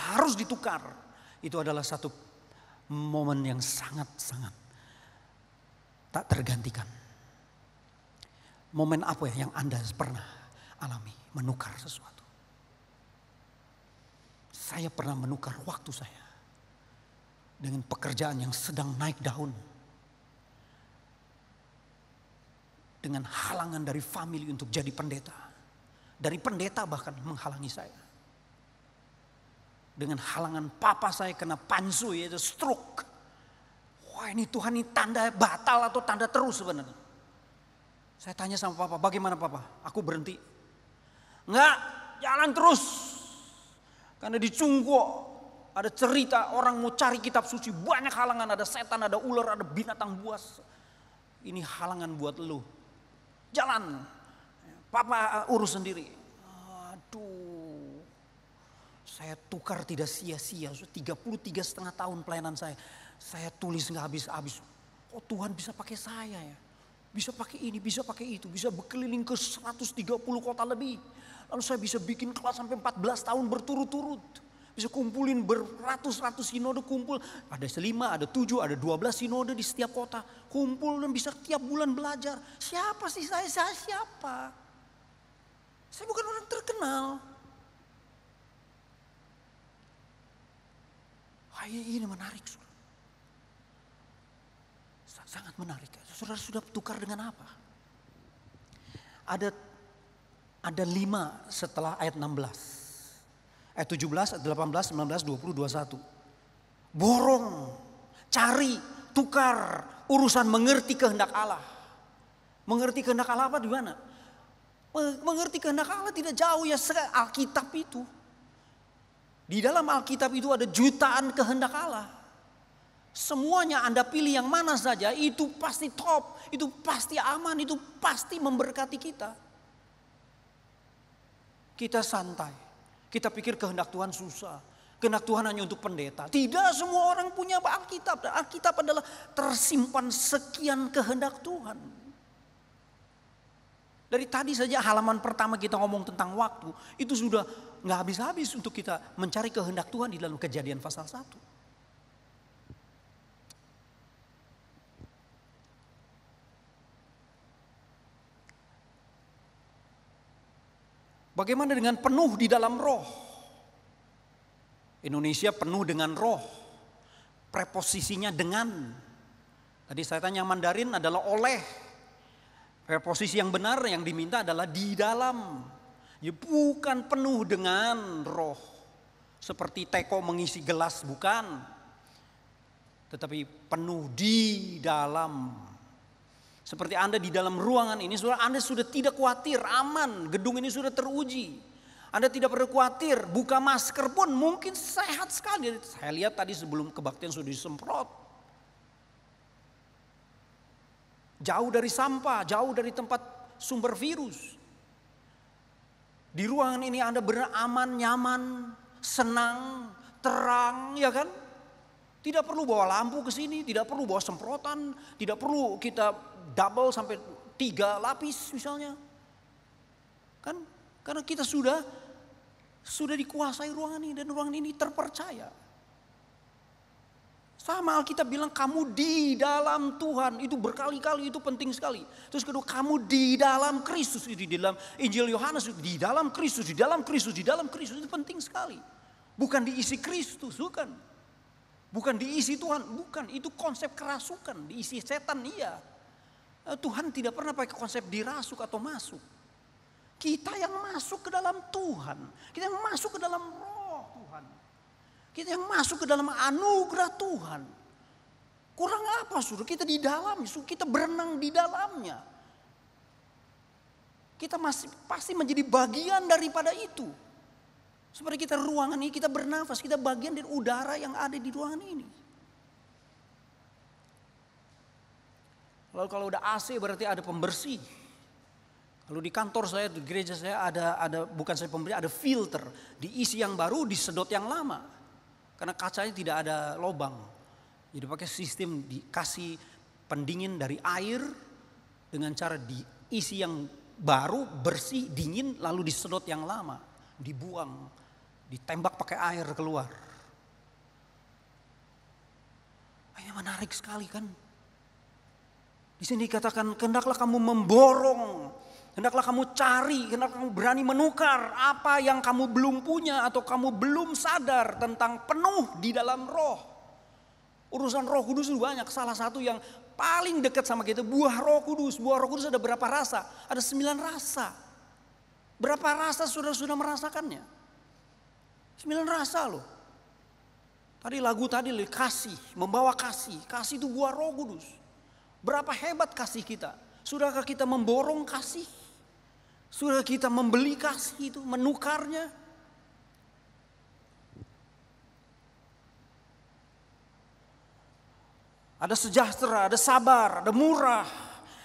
harus ditukar, itu adalah satu momen yang sangat-sangat tak tergantikan. Momen apa yang Anda pernah alami menukar sesuatu? Saya pernah menukar waktu saya dengan pekerjaan yang sedang naik daun. Dengan halangan dari family untuk jadi pendeta. Dari pendeta bahkan menghalangi saya. Dengan halangan papa saya kena pansu, yaitu stroke. Wah ini Tuhan, ini tanda batal atau tanda terus sebenarnya. Saya tanya sama papa, bagaimana papa? Aku berhenti. Enggak, jalan terus. Karena di Cungko ada cerita orang mau cari kitab suci. Banyak halangan, ada setan, ada ular, ada binatang buas. Ini halangan buat lu. Jalan. Papa urus sendiri. Aduh. Saya tukar tidak sia-sia. 33,5 tahun pelayanan saya. Saya tulis gak habis-habis. Oh Tuhan bisa pakai saya ya. Bisa pakai ini, bisa pakai itu. Bisa berkeliling ke 130 kota lebih. Lalu saya bisa bikin kelas sampai 14 tahun berturut-turut. Bisa kumpulin beratus-ratus sinode kumpul. Ada 5, ada 7, ada 12 sinode di setiap kota. Kumpul dan bisa tiap bulan belajar. Siapa sih saya? Saya siapa? Saya bukan orang terkenal. Ini menarik. Sangat menarik. Saudara sudah tukar dengan apa? Ada 5 setelah ayat 16. Ayat 17, ayat 18, 19, 20, 21. Borong, cari, tukar, urusan mengerti kehendak Allah. Mengerti kehendak Allah apa di mana? Mengerti kehendak Allah tidak jauh ya, Alkitab itu. Di dalam Alkitab itu ada jutaan kehendak Allah. Semuanya Anda pilih yang mana saja, itu pasti top, itu pasti aman, itu pasti memberkati kita. Kita santai. Kita pikir kehendak Tuhan susah. Kehendak Tuhan hanya untuk pendeta. Tidak, semua orang punya Alkitab. Dan Alkitab adalah tersimpan sekian kehendak Tuhan. Dari tadi saja halaman pertama kita ngomong tentang waktu. Itu sudah gak habis-habis untuk kita mencari kehendak Tuhan di dalam Kejadian pasal 1. Bagaimana dengan penuh di dalam roh? Indonesia penuh dengan roh. Preposisinya dengan. Tadi saya tanya Mandarin adalah oleh. Preposisi yang benar yang diminta adalah di dalam. Ya bukan penuh dengan roh. Seperti teko mengisi gelas, bukan. Tetapi penuh di dalam. Seperti Anda di dalam ruangan ini, saudara, Anda sudah tidak khawatir, aman, gedung ini sudah teruji. Anda tidak perlu khawatir, buka masker pun mungkin sehat sekali. Saya lihat tadi sebelum kebaktian sudah disemprot. Jauh dari sampah, jauh dari tempat sumber virus. Di ruangan ini Anda benar aman, nyaman, senang, terang, ya kan? Tidak perlu bawa lampu ke sini, tidak perlu bawa semprotan, tidak perlu kita double sampai 3 lapis misalnya. Kan? Karena kita sudah Sudah dikuasai ruangan ini dan ruangan ini terpercaya. Sama Alkitab bilang kamu di dalam Tuhan, itu berkali-kali, itu penting sekali. Terus kedua, kamu di dalam Kristus, itu di dalam Injil Yohanes, di dalam Kristus, di dalam Kristus, di dalam Kristus, itu penting sekali. Bukan diisi Kristus, bukan. Bukan diisi Tuhan, bukan. Itu konsep kerasukan, diisi setan, iya. Tuhan tidak pernah pakai konsep dirasuk atau masuk. Kita yang masuk ke dalam Tuhan, kita yang masuk ke dalam roh Tuhan. Kita yang masuk ke dalam anugerah Tuhan. Kurang apa saudara? Kita di dalam, kita berenang di dalamnya. Kita masih pasti menjadi bagian daripada itu. Seperti kita ruangan ini, kita bernafas, kita bagian dari udara yang ada di ruangan ini. Lalu kalau udah AC berarti ada pembersih. Kalau di kantor saya, di gereja saya ada bukan saya pembersih, ada filter. Diisi yang baru, disedot yang lama. Karena kacanya tidak ada lubang. Jadi pakai sistem dikasih pendingin dari air dengan cara diisi yang baru, bersih, dingin, lalu disedot yang lama, dibuang, ditembak pakai air keluar. Ini menarik sekali kan? Di sini dikatakan, hendaklah kamu memborong, hendaklah kamu cari, hendaklah kamu berani menukar apa yang kamu belum punya atau kamu belum sadar tentang penuh di dalam roh. Urusan Roh Kudus itu banyak. Salah satu yang paling dekat sama kita, buah Roh Kudus. Buah Roh Kudus ada berapa rasa? Ada 9 rasa. Berapa rasa sudah merasakannya? 9 rasa loh. Tadi lagu tadi kasih, membawa kasih. Kasih itu buah Roh Kudus. Berapa hebat kasih kita? Sudahkah kita memborong kasih? Sudah kita membeli kasih itu, menukarnya? Ada sejahtera, ada sabar, ada murah,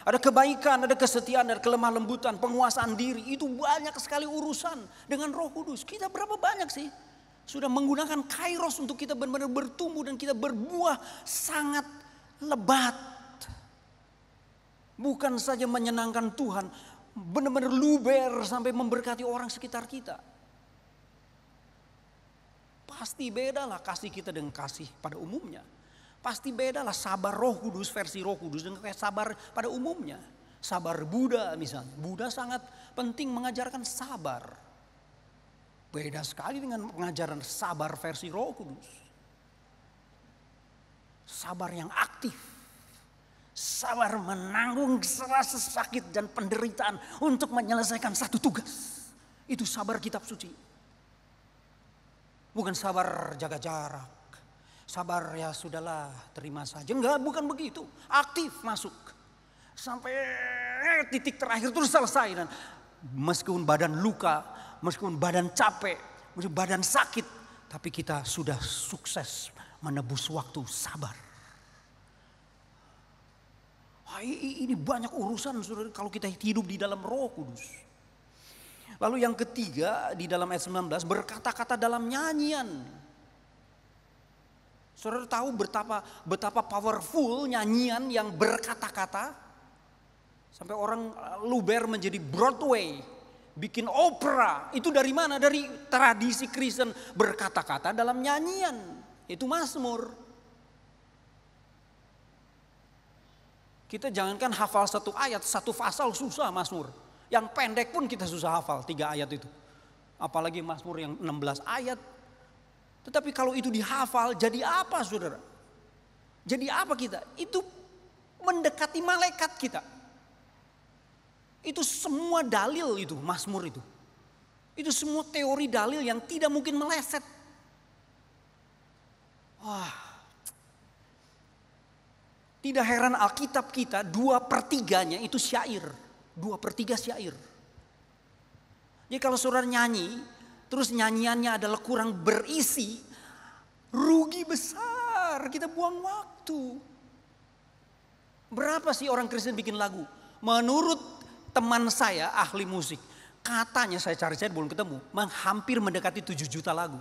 ada kebaikan, ada kesetiaan, ada kelemah lembutan, penguasaan diri. Itu banyak sekali urusan dengan Roh Kudus. Kita berapa banyak sih sudah menggunakan kairos untuk kita benar-benar bertumbuh dan kita berbuah sangat lebat. Bukan saja menyenangkan Tuhan, benar-benar luber sampai memberkati orang sekitar kita. Pasti bedalah kasih kita dengan kasih pada umumnya. Pasti bedalah sabar Roh Kudus, versi Roh Kudus dengan kayak sabar pada umumnya. Sabar Buddha misalnya. Buddha sangat penting mengajarkan sabar. Beda sekali dengan pengajaran sabar versi Roh Kudus. Sabar yang aktif. Sabar menanggung rasa sakit dan penderitaan untuk menyelesaikan satu tugas. Itu sabar kitab suci. Bukan sabar jaga jarak. Sabar ya sudahlah terima saja. Enggak, bukan begitu. Aktif masuk. Sampai titik terakhir terus selesai. Dan meskipun badan luka, meskipun badan capek, meskipun badan sakit. Tapi kita sudah sukses menebus waktu, sabar. Ini banyak urusan saudara kalau kita hidup di dalam Roh Kudus. Lalu yang ketiga di dalam ayat 19, berkata-kata dalam nyanyian. Saudara tahu betapa powerful nyanyian yang berkata-kata. Sampai orang luber menjadi Broadway, bikin opera. Itu dari mana? Dari tradisi Kristen, berkata-kata dalam nyanyian. Itu Mazmur. Kita jangankan hafal satu ayat, satu pasal susah Mazmur. Yang pendek pun kita susah hafal 3 ayat itu. Apalagi Mazmur yang 16 ayat. Tetapi kalau itu dihafal jadi apa saudara? Jadi apa kita? Itu mendekati malaikat kita. Itu semua dalil itu Mazmur itu. Itu semua teori dalil yang tidak mungkin meleset. Wah. Tidak heran Alkitab kita 2/3 itu syair. 2/3 syair. Jadi kalau saudara nyanyi, terus nyanyiannya adalah kurang berisi, rugi besar, kita buang waktu. Berapa sih orang Kristen bikin lagu? Menurut teman saya ahli musik, katanya saya cari-cari belum ketemu, hampir mendekati 7 juta lagu.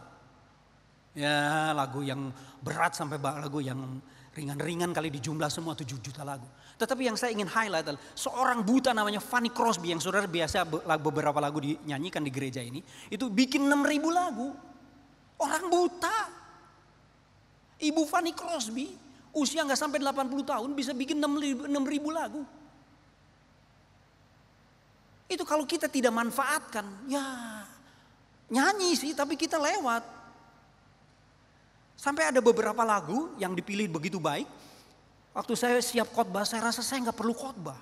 Ya lagu yang berat sampai lagu yang Ringan-ringan kali di jumlah semua 7 juta lagu. Tetapi yang saya ingin highlight adalah seorang buta namanya Fanny Crosby yang saudara biasa beberapa lagu dinyanyikan di gereja ini. Itu bikin 6.000 lagu. Orang buta. Ibu Fanny Crosby usia gak sampai 80 tahun bisa bikin 6.000 lagu. Itu kalau kita tidak manfaatkan, ya nyanyi sih tapi kita lewat. Sampai ada beberapa lagu yang dipilih begitu baik. Waktu saya siap khotbah, saya rasa saya gak perlu khotbah.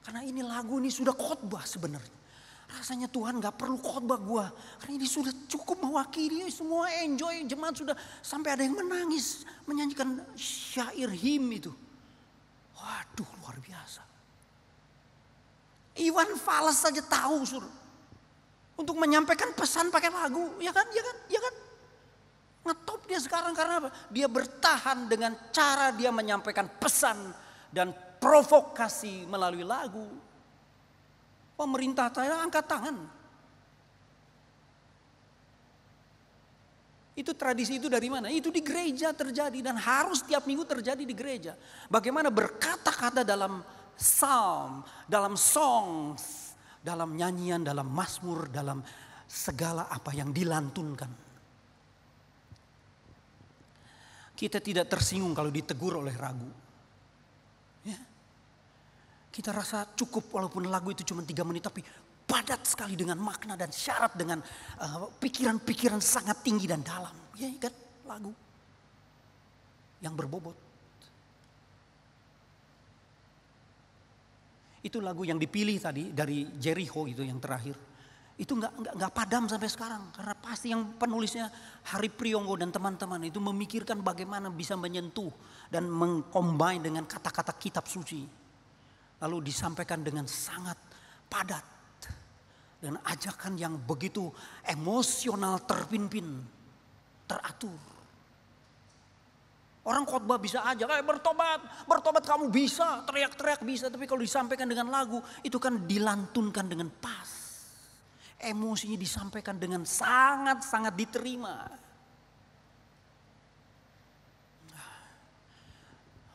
Karena ini lagu ini sudah khotbah sebenarnya. Rasanya Tuhan gak perlu khotbah gua. Karena ini sudah cukup mewakili, semua enjoy. Jemaat sudah sampai ada yang menangis menyanyikan syair him itu. Waduh, luar biasa. Iwan Fals saja tahu untuk menyampaikan pesan pakai lagu, ya kan? Ngetop dia sekarang karena apa? Dia bertahan dengan cara dia menyampaikan pesan dan provokasi melalui lagu. Pemerintah Thailand angkat tangan. Itu tradisi itu dari mana? Itu di gereja terjadi dan harus tiap minggu terjadi di gereja. Bagaimana berkata-kata dalam psalm, dalam songs, dalam nyanyian, dalam mazmur, dalam segala apa yang dilantunkan. Kita tidak tersinggung kalau ditegur oleh ragu. Ya. Kita rasa cukup walaupun lagu itu cuma 3 menit tapi padat sekali dengan makna dan syarat dengan pikiran-pikiran sangat tinggi dan dalam. Ya kan lagu yang berbobot. Itu lagu yang dipilih tadi dari Jericho itu yang terakhir. Itu nggak padam sampai sekarang karena pasti yang penulisnya Hari Priyonggo dan teman-teman itu memikirkan bagaimana bisa menyentuh dan mengcombine dengan kata-kata kitab suci lalu disampaikan dengan sangat padat dengan ajakan yang begitu emosional, terpimpin, teratur. Orang khotbah bisa aja bertobat kamu bisa, teriak-teriak bisa, tapi kalau disampaikan dengan lagu itu kan dilantunkan dengan pas. Emosinya disampaikan dengan sangat-sangat diterima.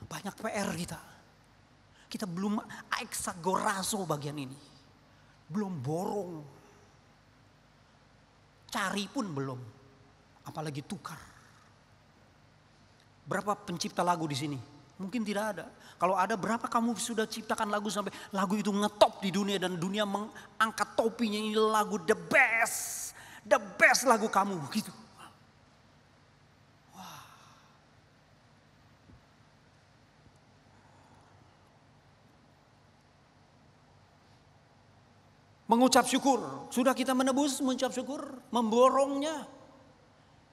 Banyak PR kita. Kita belum eksagoraso bagian ini. Belum borong. Cari pun belum. Apalagi tukar. Berapa pencipta lagu di sini? Mungkin tidak ada. Kalau ada, berapa kamu sudah ciptakan lagu sampai lagu itu ngetop di dunia dan dunia mengangkat topinya, ini lagu the best lagu kamu gitu. Wah. Mengucap syukur, sudah kita menebus mengucap syukur, memborongnya.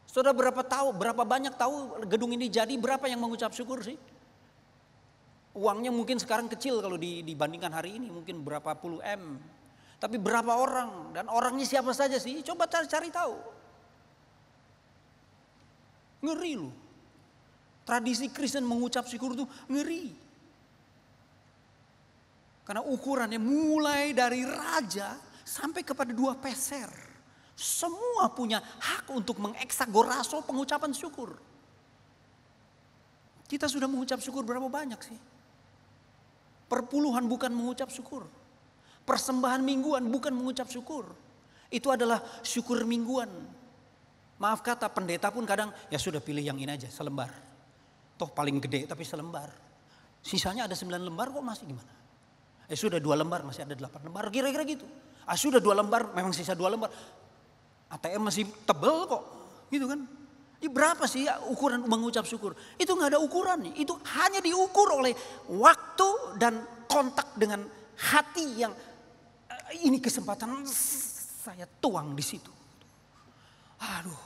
Saudara berapa banyak tahu gedung ini jadi, berapa yang mengucap syukur sih? Uangnya mungkin sekarang kecil kalau dibandingkan hari ini, mungkin berapa puluh M. Tapi berapa orang dan orangnya siapa saja sih? Coba cari tahu. Ngeri loh. Tradisi Kristen mengucap syukur itu ngeri. Karena ukurannya mulai dari raja sampai kepada 2 peser. Semua punya hak untuk mengeksagoraso pengucapan syukur. Kita sudah mengucap syukur berapa banyak sih? Perpuluhan bukan mengucap syukur. Persembahan mingguan bukan mengucap syukur. Itu adalah syukur mingguan. Maaf kata pendeta pun kadang ya sudah pilih yang ini aja selembar. Toh paling gede tapi selembar. Sisanya ada 9 lembar kok masih gimana? Sudah 2 lembar masih ada 8 lembar kira-kira gitu. Sudah 2 lembar memang sisa 2 lembar. ATM masih tebel kok gitu kan. Ini berapa sih ukuran mengucap syukur? Itu gak ada ukuran nih. Itu hanya diukur oleh waktu dan kontak dengan hati yang ini kesempatan saya tuang di situ. Aduh.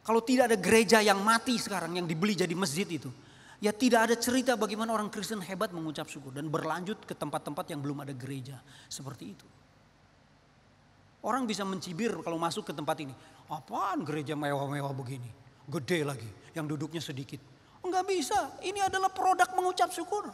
Kalau tidak ada gereja yang mati sekarang yang dibeli jadi masjid itu. Ya tidak ada cerita bagaimana orang Kristen hebat mengucap syukur. Dan berlanjut ke tempat-tempat yang belum ada gereja. Seperti itu. Orang bisa mencibir kalau masuk ke tempat ini. Apaan gereja mewah-mewah begini? Gede lagi, yang duduknya sedikit. Enggak bisa, ini adalah produk mengucap syukur.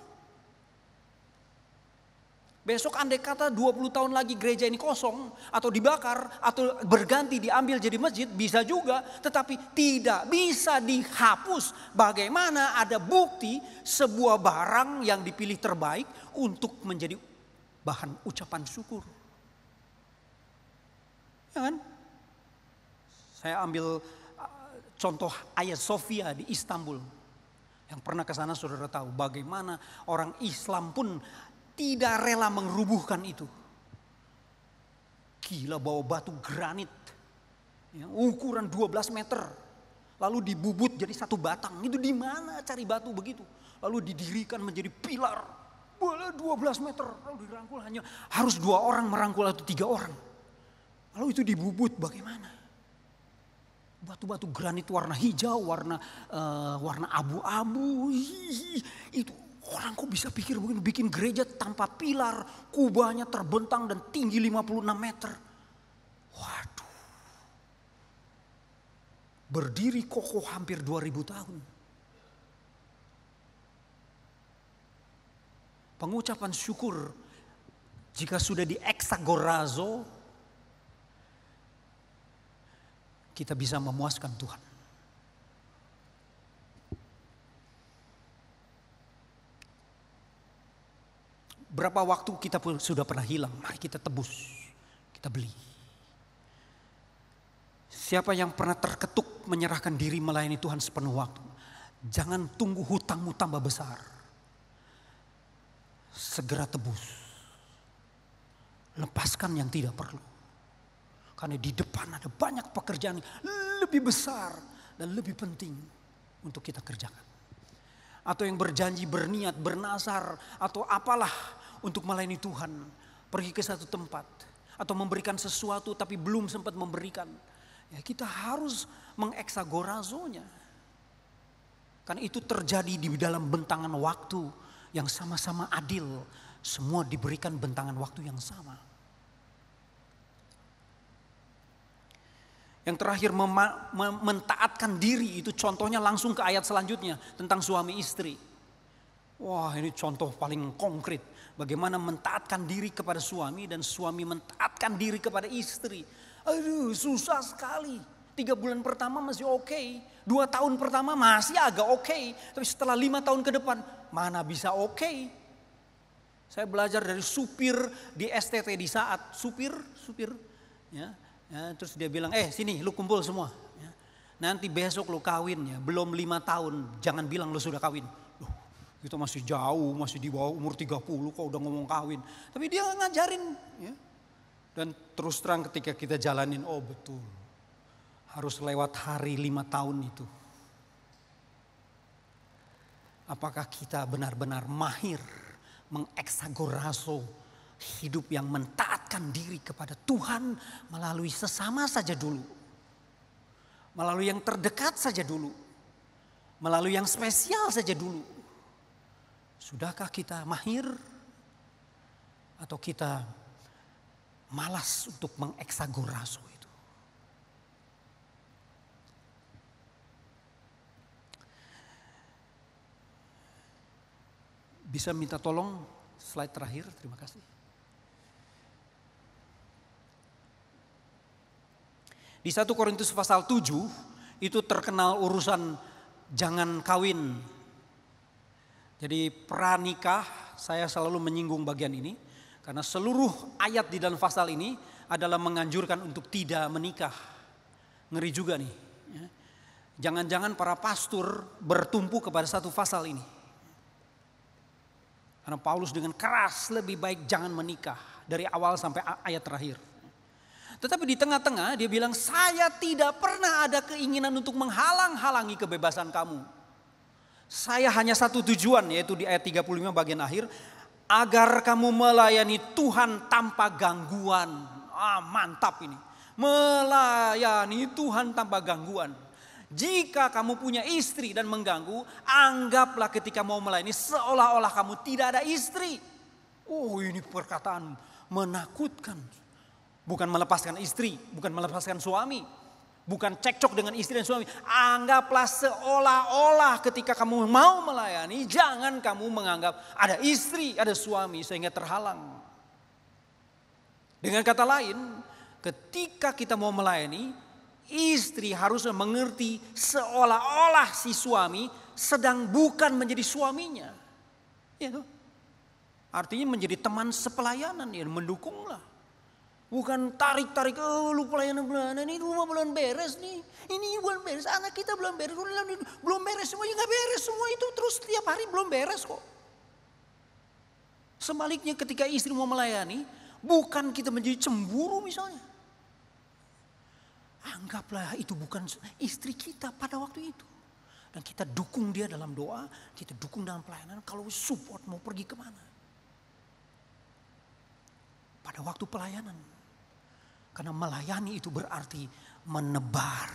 Besok andai kata 20 tahun lagi gereja ini kosong atau dibakar atau berganti diambil jadi masjid, bisa juga. Tetapi tidak bisa dihapus. Bagaimana ada bukti sebuah barang yang dipilih terbaik untuk menjadi bahan ucapan syukur. Ya kan? Saya ambil contoh Hagia Sophia di Istanbul. Yang pernah ke sana saudara tahu bagaimana orang Islam pun tidak rela merubuhkan itu. Gila, bawa batu granit. Ya, ukuran 12 meter. Lalu dibubut jadi satu batang. Itu di mana cari batu begitu? Lalu didirikan menjadi pilar. Boleh 12 meter. Lalu dirangkul hanya harus 2 orang merangkul atau 3 orang. Lalu itu dibubut bagaimana? Batu-batu granit warna hijau, warna abu-abu. Itu orang kok bisa pikir begini, bikin gereja tanpa pilar, kubahnya terbentang dan tinggi 56 meter. Waduh. Berdiri kokoh hampir 2000 tahun. Pengucapan syukur jika sudah dieksagorazo, kita bisa memuaskan Tuhan. Berapa waktu kita sudah pernah hilang, mari kita tebus, kita beli. Siapa yang pernah terketuk menyerahkan diri melayani Tuhan sepenuh waktu, jangan tunggu hutangmu tambah besar. Segera tebus. Lepaskan yang tidak perlu. Karena di depan ada banyak pekerjaan yang lebih besar dan lebih penting untuk kita kerjakan. Atau yang berjanji, berniat, bernazar atau apalah untuk melayani Tuhan, pergi ke satu tempat atau memberikan sesuatu tapi belum sempat memberikan, ya kita harus mengeksagorazonya. Karena itu terjadi di dalam bentangan waktu yang sama-sama adil, semua diberikan bentangan waktu yang sama. Yang terakhir mentaatkan diri, itu contohnya langsung ke ayat selanjutnya tentang suami istri. Wah, ini contoh paling konkret. Bagaimana mentaatkan diri kepada suami dan suami mentaatkan diri kepada istri. Aduh, susah sekali. 3 bulan pertama masih oke. 2 tahun pertama masih agak oke. Tapi setelah 5 tahun ke depan, mana bisa oke. Saya belajar dari supir di STT di Saat. Supir. Ya, terus dia bilang, sini lu kumpul semua. Ya, nanti besok lu kawin ya. Belum 5 tahun, jangan bilang lu sudah kawin. Kita masih jauh, masih di bawah umur 30 kok udah ngomong kawin. Tapi dia ngajarin. Ya. Dan terus terang ketika kita jalanin, oh betul. Harus lewat hari 5 tahun itu. Apakah kita benar-benar mahir mengeksagoraso hidup yang mentaatkan diri kepada Tuhan melalui sesama saja dulu. Melalui yang terdekat saja dulu. Melalui yang spesial saja dulu. Sudahkah kita mahir atau kita malas untuk mengeksagoraso itu? Bisa minta tolong slide terakhir, terima kasih. Di 1 Korintus pasal 7 itu terkenal urusan jangan kawin. Jadi pranikah, saya selalu menyinggung bagian ini. Karena seluruh ayat di dalam pasal ini adalah menganjurkan untuk tidak menikah. Ngeri juga nih. Jangan-jangan para pastor bertumpu kepada satu pasal ini. Karena Paulus dengan keras lebih baik jangan menikah. Dari awal sampai ayat terakhir. Tetapi di tengah-tengah dia bilang, saya tidak pernah ada keinginan untuk menghalang-halangi kebebasan kamu. Saya hanya satu tujuan, yaitu di ayat 35 bagian akhir. Agar kamu melayani Tuhan tanpa gangguan. Mantap ini. Melayani Tuhan tanpa gangguan. Jika kamu punya istri dan mengganggu, anggaplah ketika mau melayani seolah-olah kamu tidak ada istri. Oh, ini perkataan menakutkan. Bukan melepaskan istri, bukan melepaskan suami. Bukan cekcok dengan istri dan suami. Anggaplah seolah-olah ketika kamu mau melayani, jangan kamu menganggap ada istri, ada suami sehingga terhalang. Dengan kata lain, ketika kita mau melayani, istri harus mengerti seolah-olah si suami sedang bukan menjadi suaminya. Ya, artinya menjadi teman sepelayanan, ya mendukunglah. Bukan tarik-tarik, lu pelayanan, ini rumah belum beres nih. Ini belum beres, anak kita belum beres, belum beres semuanya, nggak beres semua itu terus tiap hari belum beres kok. Sebaliknya ketika istri mau melayani, bukan kita menjadi cemburu misalnya. Anggaplah itu bukan istri kita pada waktu itu. Dan kita dukung dia dalam doa, kita dukung dalam pelayanan, kalau support mau pergi kemana. Pada waktu pelayanan. Karena melayani itu berarti menebar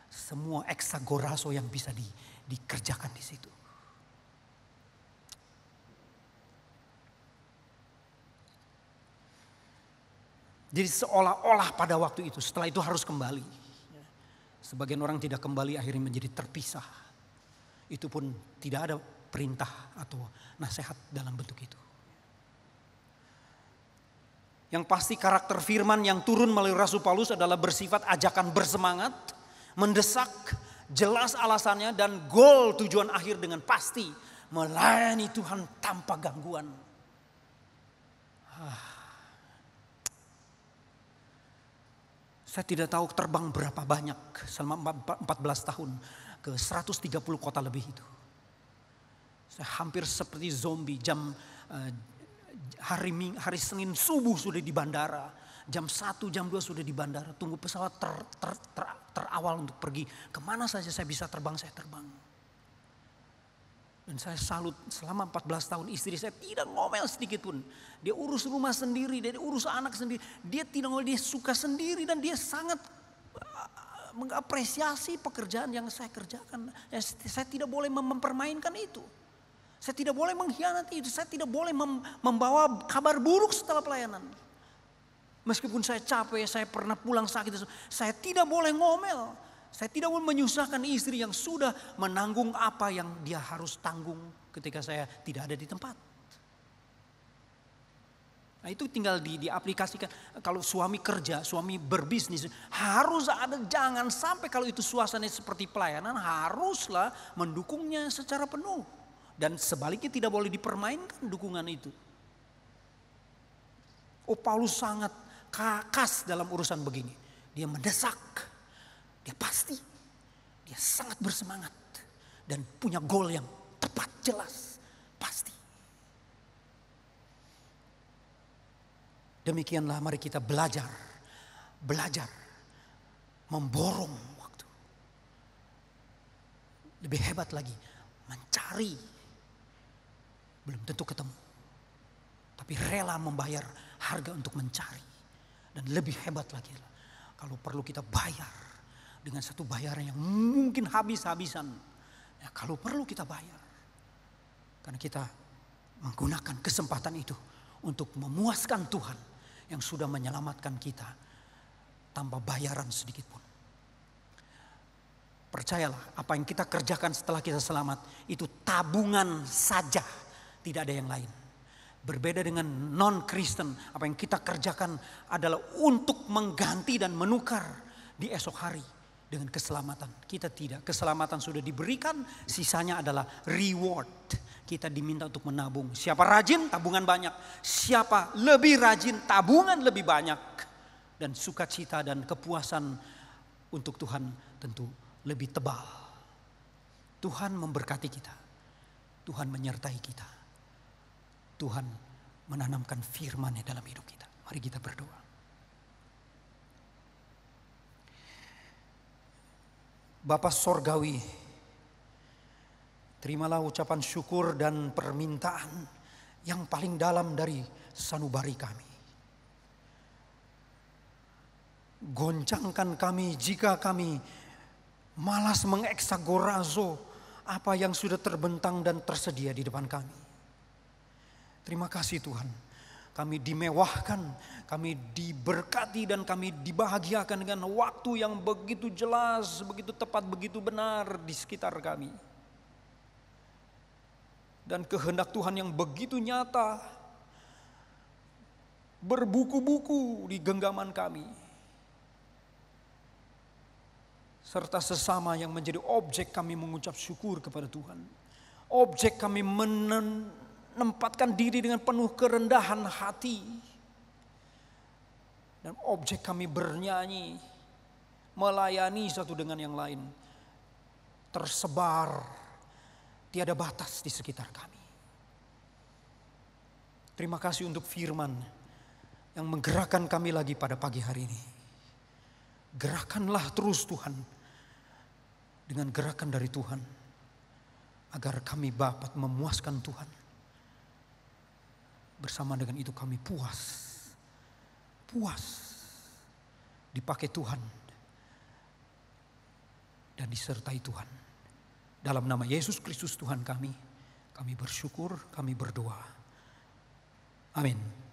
semua eksagoraso yang bisa dikerjakan di situ. Jadi seolah-olah pada waktu itu, setelah itu harus kembali. Sebagian orang tidak kembali, akhirnya menjadi terpisah. Itu pun tidak ada perintah atau nasihat dalam bentuk itu. Yang pasti karakter firman yang turun melalui Rasul Paulus adalah bersifat ajakan bersemangat, mendesak, jelas alasannya dan goal tujuan akhir dengan pasti melayani Tuhan tanpa gangguan. Saya tidak tahu terbang berapa banyak selama 14 tahun ke 130 kota lebih itu. Saya hampir seperti zombie, hari Senin subuh sudah di bandara, jam 1, jam 2 sudah di bandara, tunggu pesawat terawal untuk pergi. Kemana saja saya bisa terbang, saya terbang. Dan saya salut selama 14 tahun istri saya tidak ngomel sedikit pun. Dia urus rumah sendiri, dia urus anak sendiri. Dia tidak ngomel, dia suka sendiri dan dia sangat mengapresiasi pekerjaan yang saya kerjakan. Saya tidak boleh mempermainkan itu. Saya tidak boleh mengkhianati itu. Saya tidak boleh membawa kabar buruk setelah pelayanan. Meskipun saya capek, saya pernah pulang sakit. Saya tidak boleh ngomel. Saya tidak boleh menyusahkan istri yang sudah menanggung apa yang dia harus tanggung ketika saya tidak ada di tempat. Nah itu tinggal diaplikasikan. Kalau suami kerja, suami berbisnis, harus ada, jangan sampai kalau itu suasana seperti pelayanan, haruslah mendukungnya secara penuh. Dan sebaliknya tidak boleh dipermainkan dukungan itu. Oh Paulus sangat kakas dalam urusan begini. Dia mendesak, dia pasti, dia sangat bersemangat. Dan punya goal yang tepat, jelas, pasti. Demikianlah mari kita belajar memborong waktu. Lebih hebat lagi, mencari, belum tentu ketemu. Tapi rela membayar harga untuk mencari. Dan lebih hebat lagi, kalau perlu kita bayar dengan satu bayaran yang mungkin habis-habisan. Ya, kalau perlu kita bayar. Karena kita menggunakan kesempatan itu untuk memuaskan Tuhan yang sudah menyelamatkan kita tanpa bayaran sedikit pun. Percayalah, apa yang kita kerjakan setelah kita selamat itu tabungan saja, tidak ada yang lain. Berbeda dengan non-Kristen, apa yang kita kerjakan adalah untuk mengganti dan menukar di esok hari dengan keselamatan. Kita tidak, keselamatan sudah diberikan, sisanya adalah reward. Kita diminta untuk menabung. Siapa rajin, tabungan banyak. Siapa lebih rajin, tabungan lebih banyak. Dan sukacita dan kepuasan untuk Tuhan tentu lebih tebal. Tuhan memberkati kita. Tuhan menyertai kita. Tuhan menanamkan firman-Nya dalam hidup kita. Mari kita berdoa. Bapa Sorgawi, terimalah ucapan syukur dan permintaan yang paling dalam dari sanubari kami. Goncangkan kami jika kami malas mengeksagorazo apa yang sudah terbentang dan tersedia di depan kami. Terima kasih Tuhan, kami dimewahkan, kami diberkati dan kami dibahagiakan dengan waktu yang begitu jelas, begitu tepat, begitu benar di sekitar kami. Dan kehendak Tuhan yang begitu nyata berbuku-buku di genggaman kami. Serta sesama yang menjadi objek kami mengucap syukur kepada Tuhan. Objek kami menempatkan diri dengan penuh kerendahan hati. Dan objek kami bernyanyi, melayani satu dengan yang lain. Tersebar, tiada batas di sekitar kami. Terima kasih untuk firman yang menggerakkan kami lagi pada pagi hari ini. Gerakanlah terus Tuhan, dengan gerakan dari Tuhan, agar kami dapat memuaskan Tuhan. Bersama dengan itu kami puas dipakai Tuhan dan disertai Tuhan. Dalam nama Yesus Kristus Tuhan kami bersyukur, kami berdoa. Amin.